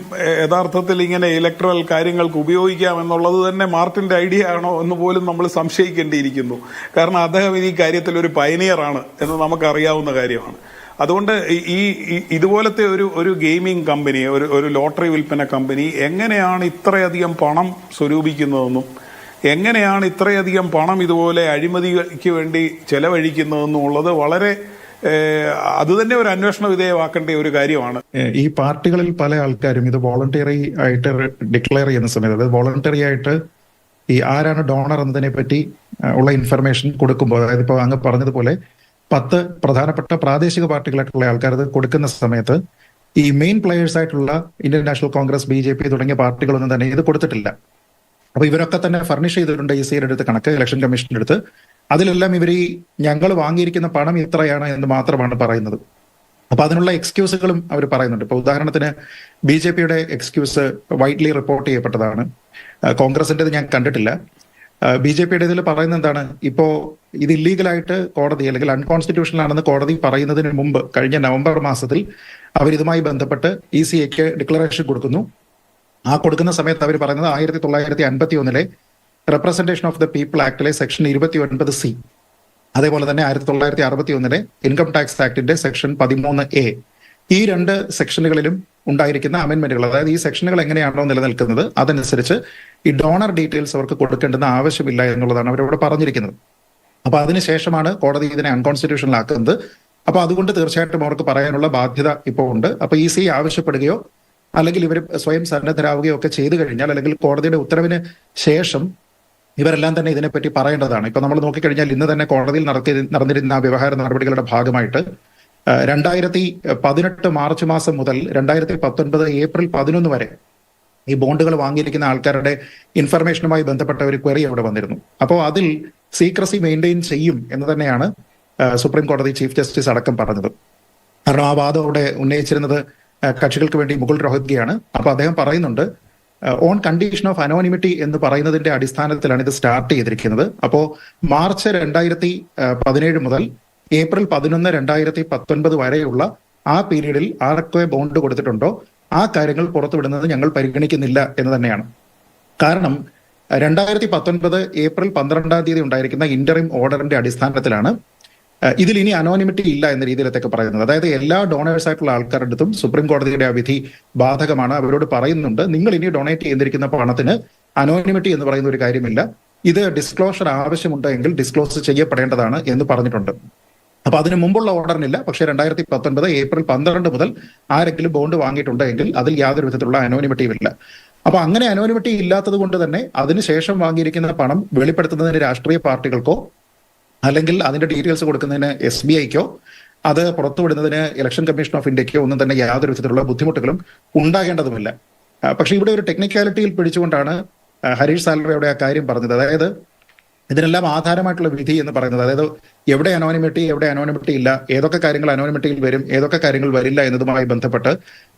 യഥാർത്ഥത്തിൽ ഇങ്ങനെ ഇലക്ട്രൽ കാര്യങ്ങൾക്ക് ഉപയോഗിക്കാം എന്നുള്ളത് തന്നെ മാർട്ടിന്റെ ഐഡിയ ആണോ എന്ന് പോലും നമ്മൾ സംശയിക്കേണ്ടിയിരിക്കുന്നു. കാരണം അദ്ദേഹം ഈ കാര്യത്തിൽ ഒരു പയനിയറാണ് എന്ന് നമുക്കറിയാവുന്ന കാര്യമാണ്. അതുകൊണ്ട് ഇതുപോലത്തെ ഒരു ഗെയിമിംഗ് കമ്പനി, ഒരു ലോട്ടറി വിൽപ്പന കമ്പനി എങ്ങനെയാണ് ഇത്രയധികം പണം സ്വരൂപിക്കുന്നതെന്നും എങ്ങനെയാണ് ഇത്രയധികം പണം ഇതുപോലെ അഴിമതിക്ക് വേണ്ടി ചെലവഴിക്കുന്നതെന്നും ഉള്ളത് വളരെ അത് തന്നെ ഒരു അന്വേഷണ വിധേയമാക്കേണ്ട ഒരു കാര്യമാണ്. ഈ പാർട്ടികളിൽ പല ആൾക്കാരും ഇത് വോളണ്ടറി ആയിട്ട് ഡിക്ലെയർ ചെയ്യുന്ന സമയത്ത്, അതായത് വോളണ്ടറി ആയിട്ട് ഈ ആരാണ് ഡോണർ എന്നതിനെ പറ്റി ഉള്ള ഇൻഫർമേഷൻ കൊടുക്കുമ്പോൾ, അതായത് ഇപ്പോൾ അങ്ങ് പറഞ്ഞതുപോലെ 10 പ്രധാനപ്പെട്ട പ്രാദേശിക പാർട്ടികളായിട്ടുള്ള ആൾക്കാർ ഇത് കൊടുക്കുന്ന സമയത്ത് ഈ മെയിൻ പ്ലേയേഴ്സ് ആയിട്ടുള്ള ഇന്ത്യൻ നാഷണൽ കോൺഗ്രസ്, BJP തുടങ്ങിയ പാർട്ടികളൊന്നും തന്നെ ഇത് കൊടുത്തിട്ടില്ല. അപ്പൊ ഇവരൊക്കെ തന്നെ ഫർണിഷ് ചെയ്തിട്ടുണ്ട് ECയുടെ അടുത്ത് കണക്ക്, ഇലക്ഷൻ കമ്മീഷന്റെ അടുത്ത്. അതിലെല്ലാം ഇവർ ഈ ഞങ്ങൾ വാങ്ങിയിരിക്കുന്ന പണം ഇത്രയാണ് എന്ന് മാത്രമാണ് പറയുന്നത്. അപ്പൊ അതിനുള്ള എക്സ്ക്യൂസുകളും അവർ പറയുന്നുണ്ട്. ഇപ്പൊ ഉദാഹരണത്തിന് BJPയുടെ എക്സ്ക്യൂസ് വൈഡ്ലി റിപ്പോർട്ട് ചെയ്യപ്പെട്ടതാണ്, കോൺഗ്രസിന്റേത് ഞാൻ കണ്ടിട്ടില്ല. BJPയുടെ ഇതിൽ പറയുന്നത് എന്താണ്, ഇപ്പോ ഇത് ഇല്ലീഗലായിട്ട് കോടതി അല്ലെങ്കിൽ അൺകോൺസ്റ്റിറ്റ്യൂഷണൽ ആണെന്ന് കോടതി പറയുന്നതിന് മുമ്പ് കഴിഞ്ഞ നവംബർ മാസത്തിൽ അവരിതുമായി ബന്ധപ്പെട്ട് ECക്ക് ഡിക്ലറേഷൻ കൊടുക്കുന്നു. ആ കൊടുക്കുന്ന സമയത്ത് അവർ പറയുന്നത് 1951 റെപ്രസെന്റേഷൻ ഓഫ് ദ പീപ്പിൾ ആക്ടിലെ സെക്ഷൻ 29C, അതേപോലെ തന്നെ 1961 ഇൻകം ടാക്സ് ആക്ടിന്റെ സെക്ഷൻ 13A, ഈ 2 സെക്ഷനുകളിലും ഉണ്ടായിരിക്കുന്ന അമെന്റ്മെന്റുകൾ, അതായത് ഈ സെക്ഷനുകൾ എങ്ങനെയാണോ നിലനിൽക്കുന്നത് അതനുസരിച്ച് ഈ ഡോണർ ഡീറ്റെയിൽസ് അവർക്ക് കൊടുക്കേണ്ടെന്ന് ആവശ്യമില്ല എന്നുള്ളതാണ് അവരവിടെ പറഞ്ഞിരിക്കുന്നത്. അപ്പൊ അതിനുശേഷമാണ് കോടതി ഇതിനെ അൺകോൺസ്റ്റിറ്റ്യൂഷണൽ ആക്കുന്നത്. അപ്പൊ അതുകൊണ്ട് തീർച്ചയായിട്ടും അവർക്ക് പറയാനുള്ള ബാധ്യത ഇപ്പോൾ ഉണ്ട്. അപ്പൊ EC ആവശ്യപ്പെടുകയോ അല്ലെങ്കിൽ ഇവർ സ്വയം സന്നദ്ധരാവുകയോ ഒക്കെ ചെയ്തു കഴിഞ്ഞാൽ, അല്ലെങ്കിൽ കോടതിയുടെ ഉത്തരവിന് ശേഷം ഇവരെല്ലാം തന്നെ ഇതിനെപ്പറ്റി പറയേണ്ടതാണ്. ഇപ്പൊ നമ്മൾ നോക്കിക്കഴിഞ്ഞാൽ ഇന്ന് തന്നെ കോടതിയിൽ നടന്നിരുന്ന വ്യവഹാര നടപടികളുടെ ഭാഗമായിട്ട് 2018 മാർച്ച് മാസം മുതൽ 2019 ഏപ്രിൽ 11 വരെ ഈ ബോണ്ടുകൾ വാങ്ങിയിരിക്കുന്ന ആൾക്കാരുടെ ഇൻഫർമേഷനുമായി ബന്ധപ്പെട്ട ഒരു ക്വറി അവിടെ വന്നിരുന്നു. അപ്പോൾ അതിൽ സീക്രസി മെയിൻറ്റെയിൻ ചെയ്യും എന്ന് തന്നെയാണ് സുപ്രീം കോടതി ചീഫ് ജസ്റ്റിസ് അടക്കം പറഞ്ഞത്. കാരണം ആ വാദം അവിടെ ഉന്നയിച്ചിരുന്നത് കക്ഷികൾക്ക് വേണ്ടി മുകുൾ റോഹത്ഗിയാണ്. അപ്പൊ അദ്ദേഹം പറയുന്നുണ്ട്, ഓൺ കണ്ടീഷൻ ഓഫ് അനോണിമിറ്റി എന്ന് പറയുന്നതിന്റെ അടിസ്ഥാനത്തിലാണ് ഇത് സ്റ്റാർട്ട് ചെയ്തിരിക്കുന്നത്. അപ്പോ മാർച്ച് 2017 മുതൽ ഏപ്രിൽ 11, 2019 വരെയുള്ള ആ പീരീഡിൽ ആരൊക്കെ ബോണ്ട് കൊടുത്തിട്ടുണ്ടോ ആ കാര്യങ്ങൾ പുറത്തുവിടുന്നത് ഞങ്ങൾ പരിഗണിക്കുന്നില്ല എന്ന് തന്നെയാണ്. കാരണം 2019 ഏപ്രിൽ 12 ഉണ്ടായിരിക്കുന്ന ഇന്ററിം ഓർഡറിന്റെ അടിസ്ഥാനത്തിലാണ് ഇതിൽ ഇനി അനോണിമിറ്റി ഇല്ല എന്ന രീതിയിലൊക്കെ പറയുന്നത്. അതായത് എല്ലാ ഡോണേഴ്സ് ആയിട്ടുള്ള ആൾക്കാരുടെ അടുത്തും സുപ്രീം കോടതിയുടെ ആ വിധി ബാധകമാണ്. അവരോട് പറയുന്നുണ്ട്, നിങ്ങൾ ഇനി ഡൊണേറ്റ് ചെയ്തിരിക്കുന്ന പണത്തിന് അനോണിമിറ്റി എന്ന് പറയുന്ന ഒരു കാര്യമില്ല, ഇത് ഡിസ്ക്ലോഷർ ആവശ്യമുണ്ടെങ്കിൽ ഡിസ്ക്ലോസ് ചെയ്യപ്പെടേണ്ടതാണ് എന്ന് പറഞ്ഞിട്ടുണ്ട്. അപ്പൊ അതിന് മുമ്പുള്ള ഓർഡറിനില്ല. പക്ഷേ 2019 ഏപ്രിൽ 12 മുതൽ ആരെങ്കിലും ബോണ്ട് വാങ്ങിയിട്ടുണ്ടെങ്കിൽ അതിൽ യാതൊരു വിധത്തിലുള്ള അനോണിമിറ്റിയും ഇല്ല. അപ്പൊ അങ്ങനെ അനോണിമിറ്റി ഇല്ലാത്തത് കൊണ്ട് തന്നെ അതിനുശേഷം വാങ്ങിയിരിക്കുന്ന പണം വെളിപ്പെടുത്തുന്നതിന് രാഷ്ട്രീയ പാർട്ടികൾക്കോ അല്ലെങ്കിൽ അതിന്റെ ഡീറ്റെയിൽസ് കൊടുക്കുന്നതിന് SBIക്കോ അത് പുറത്തുവിടുന്നതിന് ഇലക്ഷൻ കമ്മീഷൻ ഓഫ് ഇന്ത്യക്കോ ഒന്നും തന്നെ യാതൊരു വിധത്തിലുള്ള ബുദ്ധിമുട്ടുകളും ഉണ്ടാകേണ്ടതുമില്ല. പക്ഷെ ഇവിടെ ഒരു ടെക്നിക്കാലിറ്റിയിൽ പിടിച്ചുകൊണ്ടാണ് ഹരീഷ് സാൽവയുടെ ആ കാര്യം പറഞ്ഞത്. അതായത് ഇതിനെല്ലാം ആധാരമായിട്ടുള്ള വിധി എന്ന് പറയുന്നത്, അതായത് എവിടെ അനോണിമിറ്റി ഇല്ല, ഏതൊക്കെ കാര്യങ്ങൾ അനോണിമിറ്റിയിൽ വരും, ഏതൊക്കെ കാര്യങ്ങൾ വരില്ല എന്നതുമായി ബന്ധപ്പെട്ട്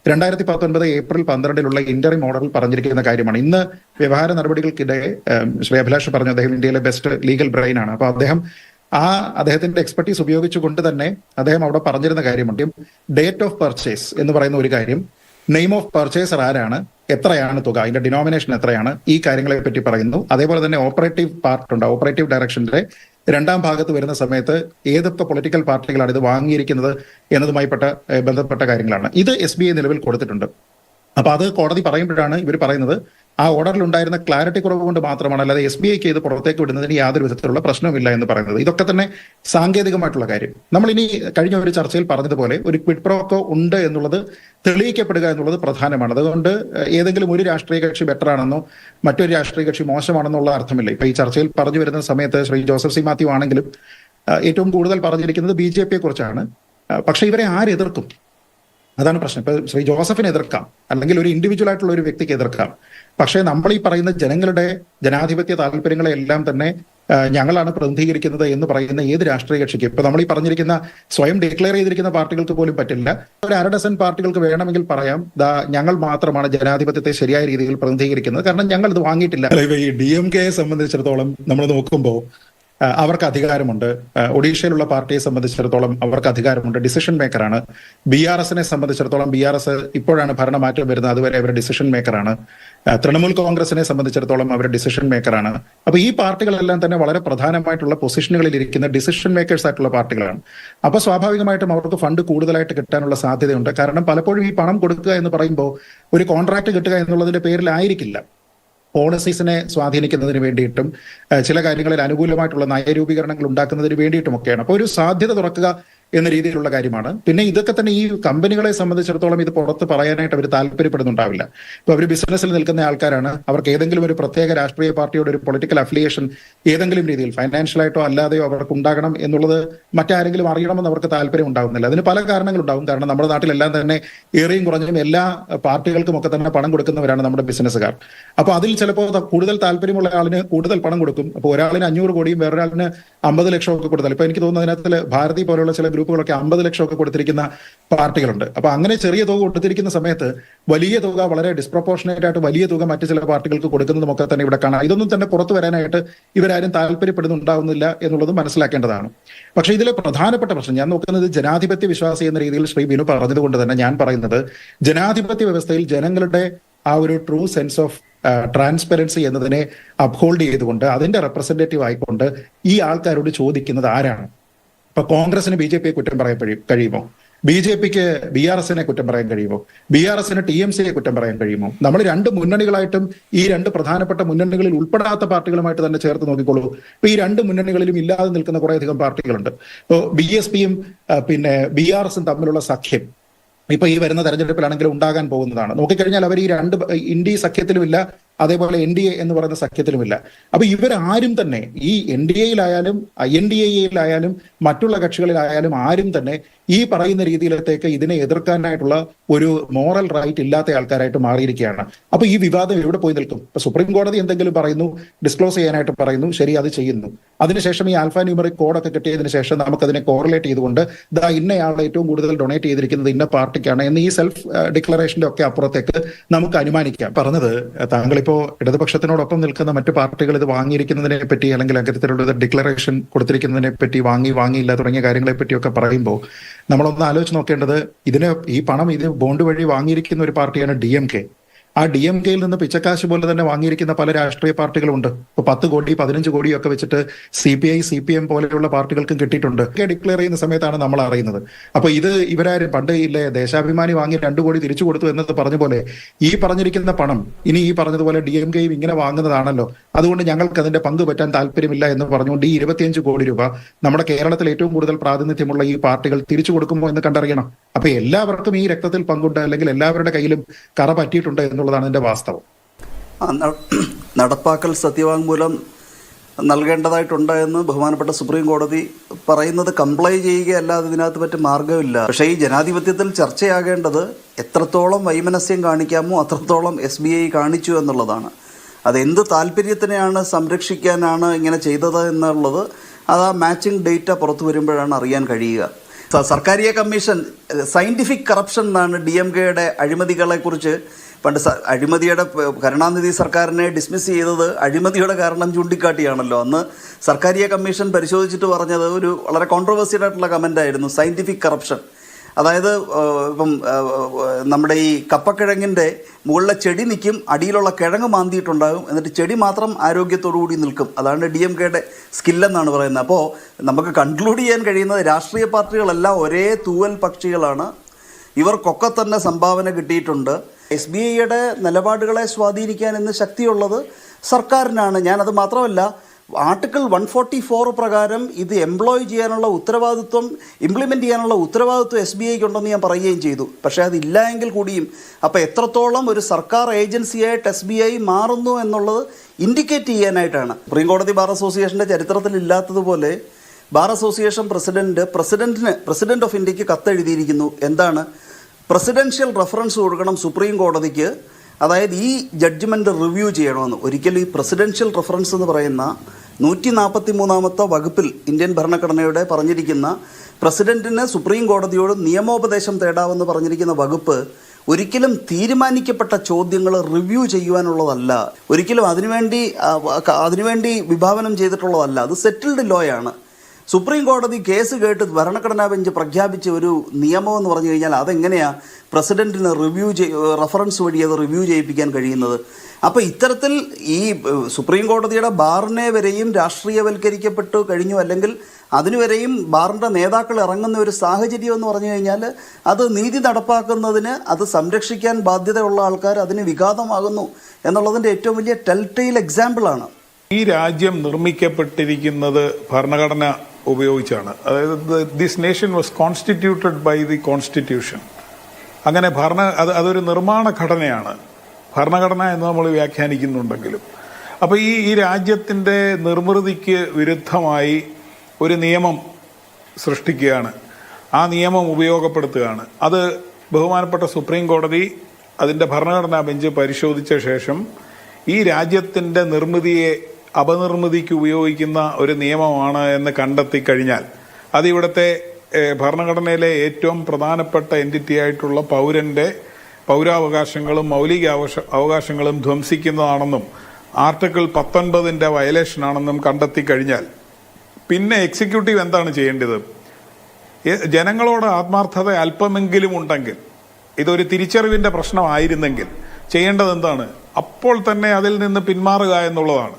2019 ഏപ്രിൽ 12 ഇന്ററിം ഓർഡറിൽ പറഞ്ഞിരിക്കുന്ന കാര്യമാണ്. ഇന്ന് വ്യവഹാര നടപടികൾക്കിടെ ശ്രീ അഭിലാഷ് പറഞ്ഞു, അദ്ദേഹം ഇന്ത്യയിലെ ബെസ്റ്റ് ലീഗൽ ബ്രെയിൻ ആണ്. അപ്പൊ അദ്ദേഹത്തിന്റെ എക്സ്പെർട്ടീസ് ഉപയോഗിച്ചുകൊണ്ട് തന്നെ അദ്ദേഹം അവിടെ പറഞ്ഞിരുന്ന കാര്യമുണ്ട്, ഡേറ്റ് ഓഫ് പർച്ചേസ് എന്ന് പറയുന്ന ഒരു കാര്യം, നെയിം ഓഫ് പർച്ചേസർ ആരാണ്, എത്രയാണ് തുക, അതിന്റെ ഡിനോമിനേഷൻ എത്രയാണ്, ഈ കാര്യങ്ങളെ പറ്റി പറയുന്നു. അതേപോലെ തന്നെ ഓപ്പറേറ്റീവ് പാർട്ട് ഉണ്ട്, ഓപ്പറേറ്റീവ് ഡയറക്ഷന്റെ 2ാം ഭാഗത്ത് വരുന്ന സമയത്ത് ഏതൊക്കെ പൊളിറ്റിക്കൽ പാർട്ടികളാണ് ഇത് വാങ്ങിയിരിക്കുന്നത് എന്നതുമായി ബന്ധപ്പെട്ട കാര്യങ്ങളാണ്. ഇത് SBI നിലവിൽ കൊടുത്തിട്ടുണ്ട്. അപ്പൊ അത് കോടതി പറയുമ്പോഴാണ് ഇവർ പറയുന്നത് ആ ഓർഡറിൽ ഉണ്ടായിരുന്ന ക്ലാരിറ്റി കുറവ് കൊണ്ട് മാത്രമാണ്, അല്ലാതെ SBIക്ക് ഇത് പുറത്തേക്ക് വിടുന്നതിന് യാതൊരു വിധത്തിലുള്ള പ്രശ്നവുമില്ല എന്ന് പറയുന്നത്. ഇതൊക്കെ തന്നെ സാങ്കേതികമായിട്ടുള്ള കാര്യം. നമ്മൾ ഇനി കഴിഞ്ഞ ഒരു ചർച്ചയിൽ പറഞ്ഞതുപോലെ ഒരു ക്വിഡ് പ്രോക്കോ ഉണ്ട് എന്നുള്ളത് തെളിയിക്കപ്പെടുക എന്നുള്ളത് പ്രധാനമാണ്. അതുകൊണ്ട് ഏതെങ്കിലും ഒരു രാഷ്ട്രീയ കക്ഷി ബെറ്റർ ആണെന്നോ മറ്റൊരു രാഷ്ട്രീയ കക്ഷി മോശമാണെന്നുള്ള അർത്ഥമില്ല. ഇപ്പൊ ഈ ചർച്ചയിൽ പറഞ്ഞു വരുന്ന സമയത്ത് ശ്രീ ജോസഫ് സി മാത്യു ആണെങ്കിലും ഏറ്റവും കൂടുതൽ പറഞ്ഞിരിക്കുന്നത് BJPയെ കുറിച്ചാണ്. പക്ഷെ ഇവരെ ആരെതിർക്കും? അതാണ് പ്രശ്നം. ഇപ്പൊ ശ്രീ ജോസഫിനെ എതിർക്കാം, അല്ലെങ്കിൽ ഒരു ഇൻഡിവിജ്വൽ ആയിട്ടുള്ള ഒരു വ്യക്തിക്ക് എതിർക്കാം. പക്ഷേ നമ്മൾ ഈ പറയുന്ന ജനങ്ങളുടെ ജനാധിപത്യ താല്പര്യങ്ങളെ എല്ലാം തന്നെ ഞങ്ങളാണ് പ്രതിനിധീകരിക്കുന്നത് എന്ന് പറയുന്ന ഏത് രാഷ്ട്രീയ കക്ഷിക്ക്, ഇപ്പൊ നമ്മൾ ഈ പറഞ്ഞിരിക്കുന്ന സ്വയം ഡിക്ലെയർ ചെയ്തിരിക്കുന്ന പാർട്ടികൾക്ക് പോലും പറ്റില്ല. ഒരു 1/2 ഡസൻ പാർട്ടികൾക്ക് വേണമെങ്കിൽ പറയാം, ഞങ്ങൾ മാത്രമാണ് ജനാധിപത്യത്തെ ശരിയായ രീതിയിൽ പ്രതിനിധീകരിക്കുന്നത്, കാരണം ഞങ്ങൾ ഇത് വാങ്ങിയിട്ടില്ല. ഈ DMKയെ സംബന്ധിച്ചിടത്തോളം നമ്മൾ നോക്കുമ്പോൾ അവർക്ക് അധികാരമുണ്ട്. ഒഡീഷയിലുള്ള പാർട്ടിയെ സംബന്ധിച്ചിടത്തോളം അവർക്ക് അധികാരമുണ്ട്, ഡിസിഷൻ മേക്കറാണ്. BRS-നെ സംബന്ധിച്ചിടത്തോളം BRS ഇപ്പോഴാണ് ഭരണമാറ്റം വരുന്നത്, അതുവരെ അവർ ഡിസിഷൻ മേക്കറാണ്. തൃണമൂൽ കോൺഗ്രസിനെ സംബന്ധിച്ചിടത്തോളം അവർ ഡിസിഷൻ മേക്കറാണ്. അപ്പൊ ഈ പാർട്ടികളെല്ലാം തന്നെ വളരെ പ്രധാനമായിട്ടുള്ള പൊസിഷനുകളിൽ ഇരിക്കുന്ന ഡിസിഷൻ മേക്കേഴ്സ് ആയിട്ടുള്ള പാർട്ടികളാണ്. അപ്പൊ സ്വാഭാവികമായിട്ടും അവർക്ക് ഫണ്ട് കൂടുതലായിട്ട് കിട്ടാനുള്ള സാധ്യതയുണ്ട്. കാരണം പലപ്പോഴും ഈ പണം കൊടുക്കുക എന്ന് പറയുമ്പോൾ ഒരു കോൺട്രാക്ട് കിട്ടുക എന്നുള്ളതിന്റെ പേരിലായിരിക്കില്ല, പോളിസീസിനെ സ്വാധീനിക്കുന്നതിന് വേണ്ടിയിട്ടും ചില കാര്യങ്ങളിൽ അനുകൂലമായിട്ടുള്ള നയരൂപീകരണങ്ങൾ ഉണ്ടാക്കുന്നതിന് വേണ്ടിയിട്ടുമൊക്കെയാണ്. അപ്പോൾ ഒരു സാധ്യത തുറക്കുക എന്ന രീതിയിലുള്ള കാര്യമാണ്. പിന്നെ ഇതൊക്കെ തന്നെ ഈ കമ്പനികളെ സംബന്ധിച്ചിടത്തോളം ഇത് പുറത്ത് പറയാനായിട്ട് അവർ താല്പര്യപ്പെടുന്നുണ്ടാവില്ല. ഇപ്പൊ അവർ ബിസിനസ്സിൽ നിൽക്കുന്ന ആൾക്കാരാണ്, അവർക്ക് ഏതെങ്കിലും ഒരു പ്രത്യേക രാഷ്ട്രീയ പാർട്ടിയുടെ ഒരു പൊളിറ്റിക്കൽ അഫിലിയേഷൻ ഏതെങ്കിലും രീതിയിൽ ഫൈനാൻഷ്യലായിട്ടോ അല്ലാതെയോ അവർക്ക് ഉണ്ടാകണം എന്നുള്ളത് മറ്റാരെങ്കിലും അറിയണമെന്ന് അവർക്ക് താല്പര്യം ഉണ്ടാകുന്നില്ല. അതിന് പല കാരണങ്ങളുണ്ടാവും. കാരണം നമ്മുടെ നാട്ടിലെല്ലാം തന്നെ ഏറെയും കുറഞ്ഞും എല്ലാ പാർട്ടികൾക്കും ഒക്കെ തന്നെ പണം കൊടുക്കുന്നവരാണ് നമ്മുടെ ബിസിനസ്സുകാർ. അപ്പൊ അതിൽ ചിലപ്പോൾ കൂടുതൽ താല്പര്യമുള്ള ആളിന് കൂടുതൽ പണം കൊടുക്കും. അപ്പോൾ ഒരാളിന് 500 കോടിയും വേറൊരാളിന് 50 ലക്ഷം ഒക്കെ കൊടുത്താൽ, ഇപ്പൊ എനിക്ക് തോന്നുന്നു അതിനകത്ത് ഭാരതി പോലുള്ള ചില ഗ്രൂപ്പുകളൊക്കെ 50 ലക്ഷം ഒക്കെ കൊടുത്തിരിക്കുന്ന പാർട്ടികളുണ്ട്. അപ്പൊ അങ്ങനെ ചെറിയ തുക കൊടുത്തിരിക്കുന്ന സമയത്ത് വലിയ തുക, വളരെ ഡിസ്പ്രപ്പോർഷനേറ്റ് ആയിട്ട് വലിയ തുക മറ്റു ചില പാർട്ടികൾക്ക് കൊടുക്കുന്നതുമൊക്കെ തന്നെ ഇവിടെ കാണാം. ഇതൊന്നും തന്നെ പുറത്തു വരാനായിട്ട് ഇവരാരും താല്പര്യപ്പെടുന്നുണ്ടാവുന്നില്ല എന്നുള്ളത് മനസ്സിലാക്കേണ്ടതാണ്. പക്ഷെ ഇതിലെ പ്രധാനപ്പെട്ട പ്രശ്നം ഞാൻ നോക്കുന്നത് ജനാധിപത്യ വിശ്വാസി എന്ന രീതിയിൽ ശ്രീ ബിനു പറഞ്ഞതുകൊണ്ട് തന്നെ ഞാൻ പറയുന്നത്, ജനാധിപത്യ വ്യവസ്ഥയിൽ ജനങ്ങളുടെ ആ ഒരു ട്രൂ സെൻസ് ഓഫ് ട്രാൻസ്പെറൻസി എന്നതിനെ അപ്ഹോൾഡ് ചെയ്തുകൊണ്ട് അതിന്റെ റെപ്രസെന്റേറ്റീവ് ആയിക്കൊണ്ട് ഈ ആൾക്കാരോട് ചോദിക്കുന്നത് ആരാണ്? ഇപ്പൊ കോൺഗ്രസിന് BJP-യെ കുറ്റം പറയാൻ കഴിയുമോ? BJP-ക്ക് BRS-നെ കുറ്റം പറയാൻ കഴിയുമോ? BRS-ന് TMC-യെ കുറ്റം പറയാൻ കഴിയുമോ? നമ്മൾ രണ്ട് മുന്നണികളായിട്ടും ഈ രണ്ട് പ്രധാനപ്പെട്ട മുന്നണികളിൽ ഉൾപ്പെടാത്ത പാർട്ടികളുമായിട്ട് തന്നെ ചേർത്ത് നോക്കിക്കോളൂ. ഇപ്പൊ ഈ രണ്ട് മുന്നണികളിലും ഇല്ലാതെ നിൽക്കുന്ന കുറേയധികം പാർട്ടികളുണ്ട്. ഇപ്പോൾ BSP-യും പിന്നെ BRS-ഉം തമ്മിലുള്ള സഖ്യം ഇപ്പൊ ഈ വരുന്ന തെരഞ്ഞെടുപ്പിലാണെങ്കിലും ഉണ്ടാകാൻ പോകുന്നതാണ്. നോക്കിക്കഴിഞ്ഞാൽ അവർ ഈ രണ്ട് ഇന്ത്യ സഖ്യത്തിലുമില്ല, അതേപോലെ NDA എന്ന് പറയുന്ന സഖ്യത്തിലുമില്ല. അപ്പൊ ഇവരാരും തന്നെ ഈ NDA-യിലായാലും INDA-യിലായാലും മറ്റുള്ള കക്ഷികളിലായാലും ആരും തന്നെ ഈ പറയുന്ന രീതിയിലത്തേക്ക് ഇതിനെ എതിർക്കാനായിട്ടുള്ള ഒരു മോറൽ റൈറ്റ് ഇല്ലാത്ത ആൾക്കാരായിട്ട് മാറിയിരിക്കുകയാണ്. അപ്പൊ ഈ വിവാദം എവിടെ പോയി നിൽക്കും? ഇപ്പൊ സുപ്രീം കോടതി എന്തെങ്കിലും പറയുന്നു, ഡിസ്ക്ലോസ് ചെയ്യാനായിട്ട് പറയുന്നു, ശരി, അത് ചെയ്യുന്നു. അതിനുശേഷം ഈ ആൽഫാ ന്യൂമറിക് കോഡൊക്കെ കിട്ടിയതിനു ശേഷം നമുക്കതിനെ കോറിലേറ്റ് ചെയ്തുകൊണ്ട് ഇന്നയാളെ ഏറ്റവും കൂടുതൽ ഡൊണേറ്റ് ചെയ്തിരിക്കുന്നത് ഇന്ന പാർട്ടിക്കാണ് എന്ന് ഈ സെൽഫ് ഡിക്ലറേഷന്റെ ഒക്കെ അപ്പുറത്തേക്ക് നമുക്ക് അനുമാനിക്കാം. പറഞ്ഞത് താങ്കളിപ്പോ ഇടതുപക്ഷത്തിനോടൊപ്പം നിൽക്കുന്ന മറ്റു പാർട്ടികൾ ഇത് വാങ്ങിയിരിക്കുന്നതിനെ പറ്റി അല്ലെങ്കിൽ അത്തരത്തിലുള്ള ഡിക്ലറേഷൻ കൊടുത്തിരിക്കുന്നതിനെ പറ്റി വാങ്ങിയില്ല തുടങ്ങിയ കാര്യങ്ങളെ പറ്റിയൊക്കെ പറയുമ്പോൾ നമ്മളൊന്ന് ആലോചിച്ച് നോക്കേണ്ടത്, ഈ പണം ബോണ്ട് വഴി വാങ്ങിയിരിക്കുന്ന ഒരു പാർട്ടിയാണ് DMK. ആ DMK-യിൽ നിന്ന് പിച്ചക്കാശ് പോലെ തന്നെ വാങ്ങിയിരിക്കുന്ന പല രാഷ്ട്രീയ പാർട്ടികളുണ്ട്. ഇപ്പൊ 10 കോടി 15 കോടിയൊക്കെ വെച്ചിട്ട് CPI CPM പോലെയുള്ള പാർട്ടികൾക്കും കിട്ടിയിട്ടുണ്ട്. ഡിക്ലെയർ ചെയ്യുന്ന സമയത്താണ് നമ്മൾ അറിയുന്നത്. അപ്പൊ ഇവരാരും പണ്ട് ഇല്ലേ ദേശാഭിമാനി വാങ്ങി 2 കോടി തിരിച്ചു കൊടുത്തു എന്നത് പറഞ്ഞ പോലെ ഈ പറഞ്ഞിരിക്കുന്ന പണം ഇനി ഈ പറഞ്ഞതുപോലെ DMK-യും ഇങ്ങനെ വാങ്ങുന്നതാണല്ലോ, അതുകൊണ്ട് ഞങ്ങൾക്ക് അതിന്റെ പങ്ക് പറ്റാൻ താല്പര്യമില്ല എന്ന് പറഞ്ഞുകൊണ്ട് ഈ 25 കോടി രൂപ നമ്മുടെ കേരളത്തിൽ ഏറ്റവും കൂടുതൽ പ്രാതിനിധ്യമുള്ള ഈ പാർട്ടികൾ തിരിച്ചു കൊടുക്കുമോ എന്ന് കണ്ടറിയണം. അപ്പൊ എല്ലാവർക്കും ഈ രക്തത്തിൽ പങ്കുണ്ട്, അല്ലെങ്കിൽ എല്ലാവരുടെ കയ്യിലും കറ പറ്റിയിട്ടുണ്ട് എന്നുള്ളതാണ് ഇതിന്റെ വാസ്തവം. നടപ്പാക്കൽ സത്യവാങ്മൂലം നൽകേണ്ടതായിട്ടുണ്ട് എന്ന് ബഹുമാനപ്പെട്ട സുപ്രീം കോടതി പറയുന്നത് കംപ്ലൈ ചെയ്യുകയല്ലാതെ ഇതിനകത്ത് മറ്റ് മാർഗമില്ല. പക്ഷേ ഈ ജനാധിപത്യത്തിൽ ചർച്ചയാകേണ്ടത് എത്രത്തോളം വൈമനസ്യം കാണിക്കാമോ അത്രത്തോളം SBI കാണിച്ചു എന്നുള്ളതാണ്. അതെന്ത് താല്പര്യത്തിനെയാണ് സംരക്ഷിക്കാനാണ് ഇങ്ങനെ ചെയ്തത് എന്നുള്ളത് അത് ആ മാച്ചിങ് ഡേറ്റ പുറത്തു വരുമ്പോഴാണ് അറിയാൻ കഴിയുക. സർക്കാരിയ കമ്മീഷൻ സയന്റിഫിക് കറപ്ഷൻ എന്നാണ് DMK-യുടെ അഴിമതികളെക്കുറിച്ച് പണ്ട് അഴിമതിയുടെ കരുണാനിധി സർക്കാരിനെ ഡിസ്മിസ് ചെയ്തത് അഴിമതിയുടെ കാരണം ചൂണ്ടിക്കാട്ടിയാണല്ലോ. അന്ന് സർക്കാരിയ കമ്മീഷൻ പരിശോധിച്ചിട്ട് പറഞ്ഞത് ഒരു വളരെ കോൺട്രവേഴ്സ്യൽ ആയിട്ടുള്ള കമൻ്റ് ആയിരുന്നു, സയന്റിഫിക് കറപ്ഷൻ. അതായത് ഇപ്പം നമ്മുടെ ഈ കപ്പക്കിഴങ്ങിൻ്റെ മുകളിലെ ചെടി നിൽക്കും, അടിയിലുള്ള കിഴങ്ങ് മാന്തിയിട്ടുണ്ടാകും, എന്നിട്ട് ചെടി മാത്രം ആരോഗ്യത്തോടു കൂടി നിൽക്കും. അതാണ് DMK-യുടെ സ്കില്ലെന്നാണ് പറയുന്നത്. അപ്പോൾ നമുക്ക് കൺക്ലൂഡ് ചെയ്യാൻ കഴിയുന്നത് രാഷ്ട്രീയ പാർട്ടികളെല്ലാം ഒരേ തൂവൽ പക്ഷികളാണ്. ഇവർക്കൊക്കെ തന്നെ സംഭാവന കിട്ടിയിട്ടുണ്ട്. SBI-യുടെ നിലപാടുകളെ സ്വാധീനിക്കാൻ ഇന്ന് ശക്തിയുള്ളത് സർക്കാരിനാണ്. ഞാനത് മാത്രമല്ല, ആർട്ടിക്കിൾ 144 പ്രകാരം ഇത് എംപ്ലോയ് ചെയ്യാനുള്ള ഉത്തരവാദിത്വം, ഇംപ്ലിമെൻ്റ് ചെയ്യാനുള്ള ഉത്തരവാദിത്വം SBI-ക്ക് ഉണ്ടെന്ന് ഞാൻ പറയുകയും ചെയ്തു. പക്ഷേ അതില്ല എങ്കിൽ കൂടിയും അപ്പോൾ എത്രത്തോളം ഒരു സർക്കാർ ഏജൻസിയായിട്ട് SBI മാറുന്നു എന്നുള്ളത് ഇൻഡിക്കേറ്റ് ചെയ്യാനായിട്ടാണ്. സുപ്രീം കോടതി ബാർ അസോസിയേഷൻ്റെ ചരിത്രത്തിൽ ഇല്ലാത്തതുപോലെ ബാർ അസോസിയേഷൻ പ്രസിഡന്റ് ഓഫ് ഇന്ത്യക്ക് കത്തെഴുതിയിരിക്കുന്നു. എന്താണ്? പ്രസിഡൻഷ്യൽ റെഫറൻസ് കൊടുക്കണം സുപ്രീം കോടതിക്ക്, അതായത് ഈ ജഡ്ജ്മെൻറ്റ് റിവ്യൂ ചെയ്യണമെന്ന്. ഒരിക്കലും ഈ പ്രസിഡൻഷ്യൽ റെഫറൻസ് എന്ന് പറയുന്ന 143-ാമത്തെ വകുപ്പിൽ ഇന്ത്യൻ ഭരണഘടനയുടെ പറഞ്ഞിരിക്കുന്ന പ്രസിഡന്റിന് സുപ്രീം കോടതിയോട് നിയമോപദേശം തേടാമെന്ന് പറഞ്ഞിരിക്കുന്ന വകുപ്പ് ഒരിക്കലും തീരുമാനിക്കപ്പെട്ട ചോദ്യങ്ങൾ റിവ്യൂ ചെയ്യുവാനുള്ളതല്ല, ഒരിക്കലും അതിനുവേണ്ടി വിഭാവനം ചെയ്തിട്ടുള്ളതല്ല. അത് സെറ്റിൽഡ് ലോയാണ്. സുപ്രീം കോടതി കേസ് കേട്ട് ഭരണഘടനാ ബെഞ്ച് പ്രഖ്യാപിച്ച ഒരു നിയമം എന്ന് പറഞ്ഞു കഴിഞ്ഞാൽ അതെങ്ങനെയാണ് പ്രസിഡന്റിന് റഫറൻസ് വഴി അത് റിവ്യൂ ചെയ്യിപ്പിക്കാൻ കഴിയുന്നത്? അപ്പോൾ ഇത്തരത്തിൽ ഈ സുപ്രീം കോടതിയുടെ ബാറിനെ വരെയും രാഷ്ട്രീയവൽക്കരിക്കപ്പെട്ടു കഴിഞ്ഞു, അല്ലെങ്കിൽ അതിനുവരെയും ബാറിൻ്റെ നേതാക്കൾ ഇറങ്ങുന്ന ഒരു സാഹചര്യം എന്ന് പറഞ്ഞു കഴിഞ്ഞാൽ അത് നീതി നടപ്പാക്കുന്നതിന്, അത് സംരക്ഷിക്കാൻ ബാധ്യതയുള്ള ആൾക്കാർ അതിന് വിഘാതമാകുന്നു എന്നുള്ളതിൻ്റെ ഏറ്റവും വലിയ ടെൽറ്റെയിൽ എക്സാമ്പിളാണ്. ഈ രാജ്യം നിർമ്മിക്കപ്പെട്ടിരിക്കുന്നത് ഭരണഘടന ഉപയോഗിച്ചാണ്. അതായത് this nation was constituted by the constitution. അങ്ങനെ അതൊരു നിർമ്മാണ ഘടനയാണ് ഭരണഘടന എന്ന് നമ്മൾ വ്യാഖ്യാനിക്കുന്നുണ്ടെങ്കിലും. അപ്പോൾ ഈ രാജ്യത്തിൻ്റെ നിർമ്മിതിക്ക് വിരുദ്ധമായി ഒരു നിയമം സൃഷ്ടിക്കുകയാണ്, ആ നിയമം ഉപയോഗപ്പെടുത്തുകയാണ്. അത് ബഹുമാനപ്പെട്ട സുപ്രീം കോടതി അതിൻ്റെ ഭരണഘടനാ ബെഞ്ച് പരിശോധിച്ച ശേഷം ഈ രാജ്യത്തിൻ്റെ നിർമ്മിതിയെ അപനിർമ്മിതിക്ക് ഉപയോഗിക്കുന്ന ഒരു നിയമമാണ് എന്ന് കണ്ടെത്തി കഴിഞ്ഞാൽ അത് ഇവിടുത്തെ ഭരണഘടനയിലെ ഏറ്റവും പ്രധാനപ്പെട്ട എൻറ്റിറ്റി ആയിട്ടുള്ള പൗരാവകാശങ്ങളും മൗലിക അവകാശങ്ങളും ധ്വംസിക്കുന്നതാണെന്നും ആർട്ടിക്കിൾ 19 വയലേഷനാണെന്നും കണ്ടെത്തി കഴിഞ്ഞാൽ പിന്നെ എക്സിക്യൂട്ടീവ് എന്താണ് ചെയ്യേണ്ടത്? ജനങ്ങളോട് ആത്മാർത്ഥത അല്പമെങ്കിലും ഉണ്ടെങ്കിൽ, ഇതൊരു തിരിച്ചറിവിൻ്റെ പ്രശ്നമായിരുന്നെങ്കിൽ ചെയ്യേണ്ടത് എന്താണ്? അപ്പോൾ തന്നെ അതിൽ നിന്ന് പിന്മാറുക എന്നുള്ളതാണ്.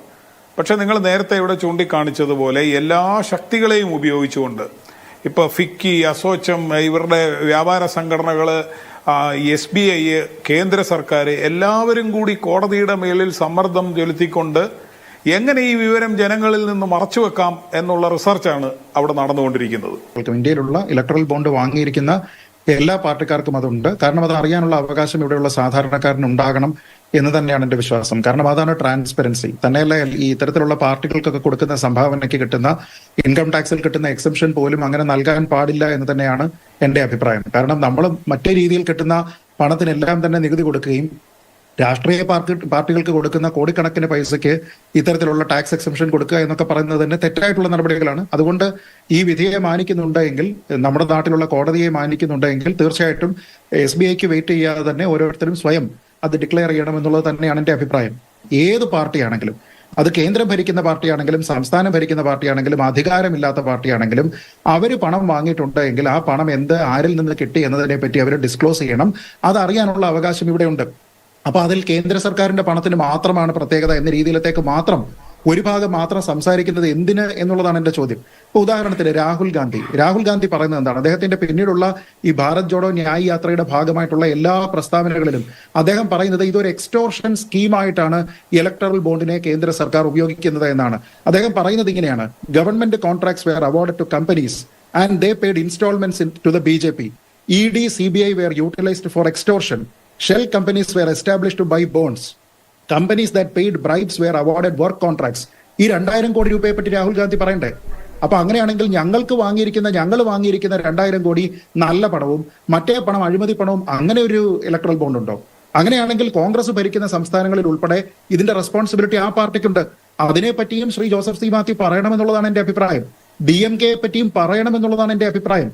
പക്ഷെ നിങ്ങൾ നേരത്തെ ഇവിടെ ചൂണ്ടിക്കാണിച്ചതുപോലെ എല്ലാ ശക്തികളെയും ഉപയോഗിച്ചുകൊണ്ട് ഇപ്പോൾ ഫിക്കി, അസോച്ചം, ഇവരുടെ വ്യാപാര സംഘടനകൾ, SBI, കേന്ദ്ര സർക്കാർ എല്ലാവരും കൂടി കോടതിയുടെ മേലിൽ സമ്മർദ്ദം ചെലുത്തിക്കൊണ്ട് എങ്ങനെ ഈ വിവരം ജനങ്ങളിൽ നിന്ന് മറച്ചുവെക്കാം എന്നുള്ള റിസർച്ചാണ് അവിടെ നടന്നുകൊണ്ടിരിക്കുന്നത്. ഇന്ത്യയിലുള്ള ഇലക്ട്രൽ ബോണ്ട് വാങ്ങിയിരിക്കുന്ന എല്ലാ പാർട്ടിക്കാർക്കും അതുണ്ട്. കാരണം അത് അറിയാനുള്ള അവകാശം ഇവിടെയുള്ള സാധാരണക്കാരന് ഉണ്ടാകണം എന്ന് തന്നെയാണ് എന്റെ വിശ്വാസം. കാരണം അതാണ് ട്രാൻസ്പെറൻസി. തന്നെയല്ല, ഈ ഇത്തരത്തിലുള്ള പാർട്ടികൾക്കൊക്കെ കൊടുക്കുന്ന സംഭാവനയ്ക്ക് കിട്ടുന്ന ഇൻകം ടാക്സിൽ കിട്ടുന്ന എക്സംഷൻ പോലും അങ്ങനെ നൽകാൻ പാടില്ല എന്ന് തന്നെയാണ് എന്റെ അഭിപ്രായം. കാരണം നമ്മൾ മറ്റേ രീതിയിൽ കിട്ടുന്ന പണത്തിനെല്ലാം തന്നെ നികുതി കൊടുക്കുകയും രാഷ്ട്രീയ പാർട്ടികൾക്ക് കൊടുക്കുന്ന കോടിക്കണക്കിന് പൈസയ്ക്ക് ഇത്തരത്തിലുള്ള ടാക്സ് എക്സംഷൻ കൊടുക്കുക എന്നൊക്കെ പറയുന്നത് തന്നെ തെറ്റായിട്ടുള്ള നടപടികളാണ്. അതുകൊണ്ട് ഈ വിധിയെ മാനിക്കുന്നുണ്ടെങ്കിൽ, നമ്മുടെ നാട്ടിലുള്ള കോടതിയെ മാനിക്കുന്നുണ്ടെങ്കിൽ തീർച്ചയായിട്ടും SBIക്ക് വെയിറ്റ് ചെയ്യാതെ തന്നെ ഓരോരുത്തരും സ്വയം അത് ഡിക്ലെയർ ചെയ്യണം എന്നുള്ളത് തന്നെയാണ് എന്റെ അഭിപ്രായം. ഏത് പാർട്ടിയാണെങ്കിലും, അത് കേന്ദ്രം ഭരിക്കുന്ന പാർട്ടിയാണെങ്കിലും സംസ്ഥാനം ഭരിക്കുന്ന പാർട്ടിയാണെങ്കിലും അധികാരമില്ലാത്ത പാർട്ടിയാണെങ്കിലും, അവർ പണം വാങ്ങിയിട്ടുണ്ടെങ്കിൽ ആ പണം ആരിൽ നിന്ന് കിട്ടി എന്നതിനെ പറ്റി അവർ ഡിസ്ക്ലോസ് ചെയ്യണം. അതറിയാനുള്ള അവകാശം ഇവിടെ ഉണ്ട്. അപ്പൊ അതിൽ കേന്ദ്ര സർക്കാരിന്റെ പണത്തിന് മാത്രമാണ് പ്രത്യേകത എന്ന രീതിയിലത്തേക്ക് മാത്രം ഒരു ഭാഗം മാത്രം സംസാരിക്കുന്നത് എന്തിന് എന്നുള്ളതാണ് എന്റെ ചോദ്യം. ഇപ്പൊ ഉദാഹരണത്തിന് രാഹുൽ ഗാന്ധി പറയുന്നത് എന്താണ്? അദ്ദേഹത്തിന്റെ പിന്നീടുള്ള ഈ ഭാരത് ജോഡോ ന്യായ് യാത്രയുടെ ഭാഗമായിട്ടുള്ള എല്ലാ പ്രസ്താവനകളിലും അദ്ദേഹം പറയുന്നത് ഇതൊരു എക്സ്റ്റോർഷൻ സ്കീമായിട്ടാണ് ഇലക്ടറൽ ബോണ്ടിനെ കേന്ദ്ര സർക്കാർ ഉപയോഗിക്കുന്നത് എന്നാണ്. അദ്ദേഹം പറയുന്നത് ഇങ്ങനെയാണ്: government contracts were awarded to companies and they paid installments to the BJP. ED, CBI were utilized for extortion. Shell companies were established to buy bonds. Companies that paid bribes were awarded work contracts. ഈ 2000 കോടി രൂപയെ പറ്റി രാഹുൽ ഗാന്ധി പറയണ്ടേ? അപ്പൊ അങ്ങനെയാണെങ്കിൽ ഞങ്ങൾ വാങ്ങിയിരിക്കുന്ന 2000 കോടി നല്ല പണവും മറ്റേ പണം അഴിമതി പണവും, അങ്ങനെ ഒരു ഇലക്ട്രൽ ബോണ്ട് ഉണ്ടോ? അങ്ങനെയാണെങ്കിൽ കോൺഗ്രസ് ഭരിക്കുന്ന സംസ്ഥാനങ്ങളിൽ ഉൾപ്പെടെ ഇതിന്റെ റെസ്പോൺസിബിലിറ്റി ആ പാർട്ടിക്കുണ്ട്. അതിനെപ്പറ്റിയും ശ്രീ ജോസഫ് സി മാത്യു പറയണമെന്നുള്ളതാണ് എന്റെ അഭിപ്രായം. DMK പറ്റിയും പറയണമെന്നുള്ളതാണ് എന്റെ അഭിപ്രായം.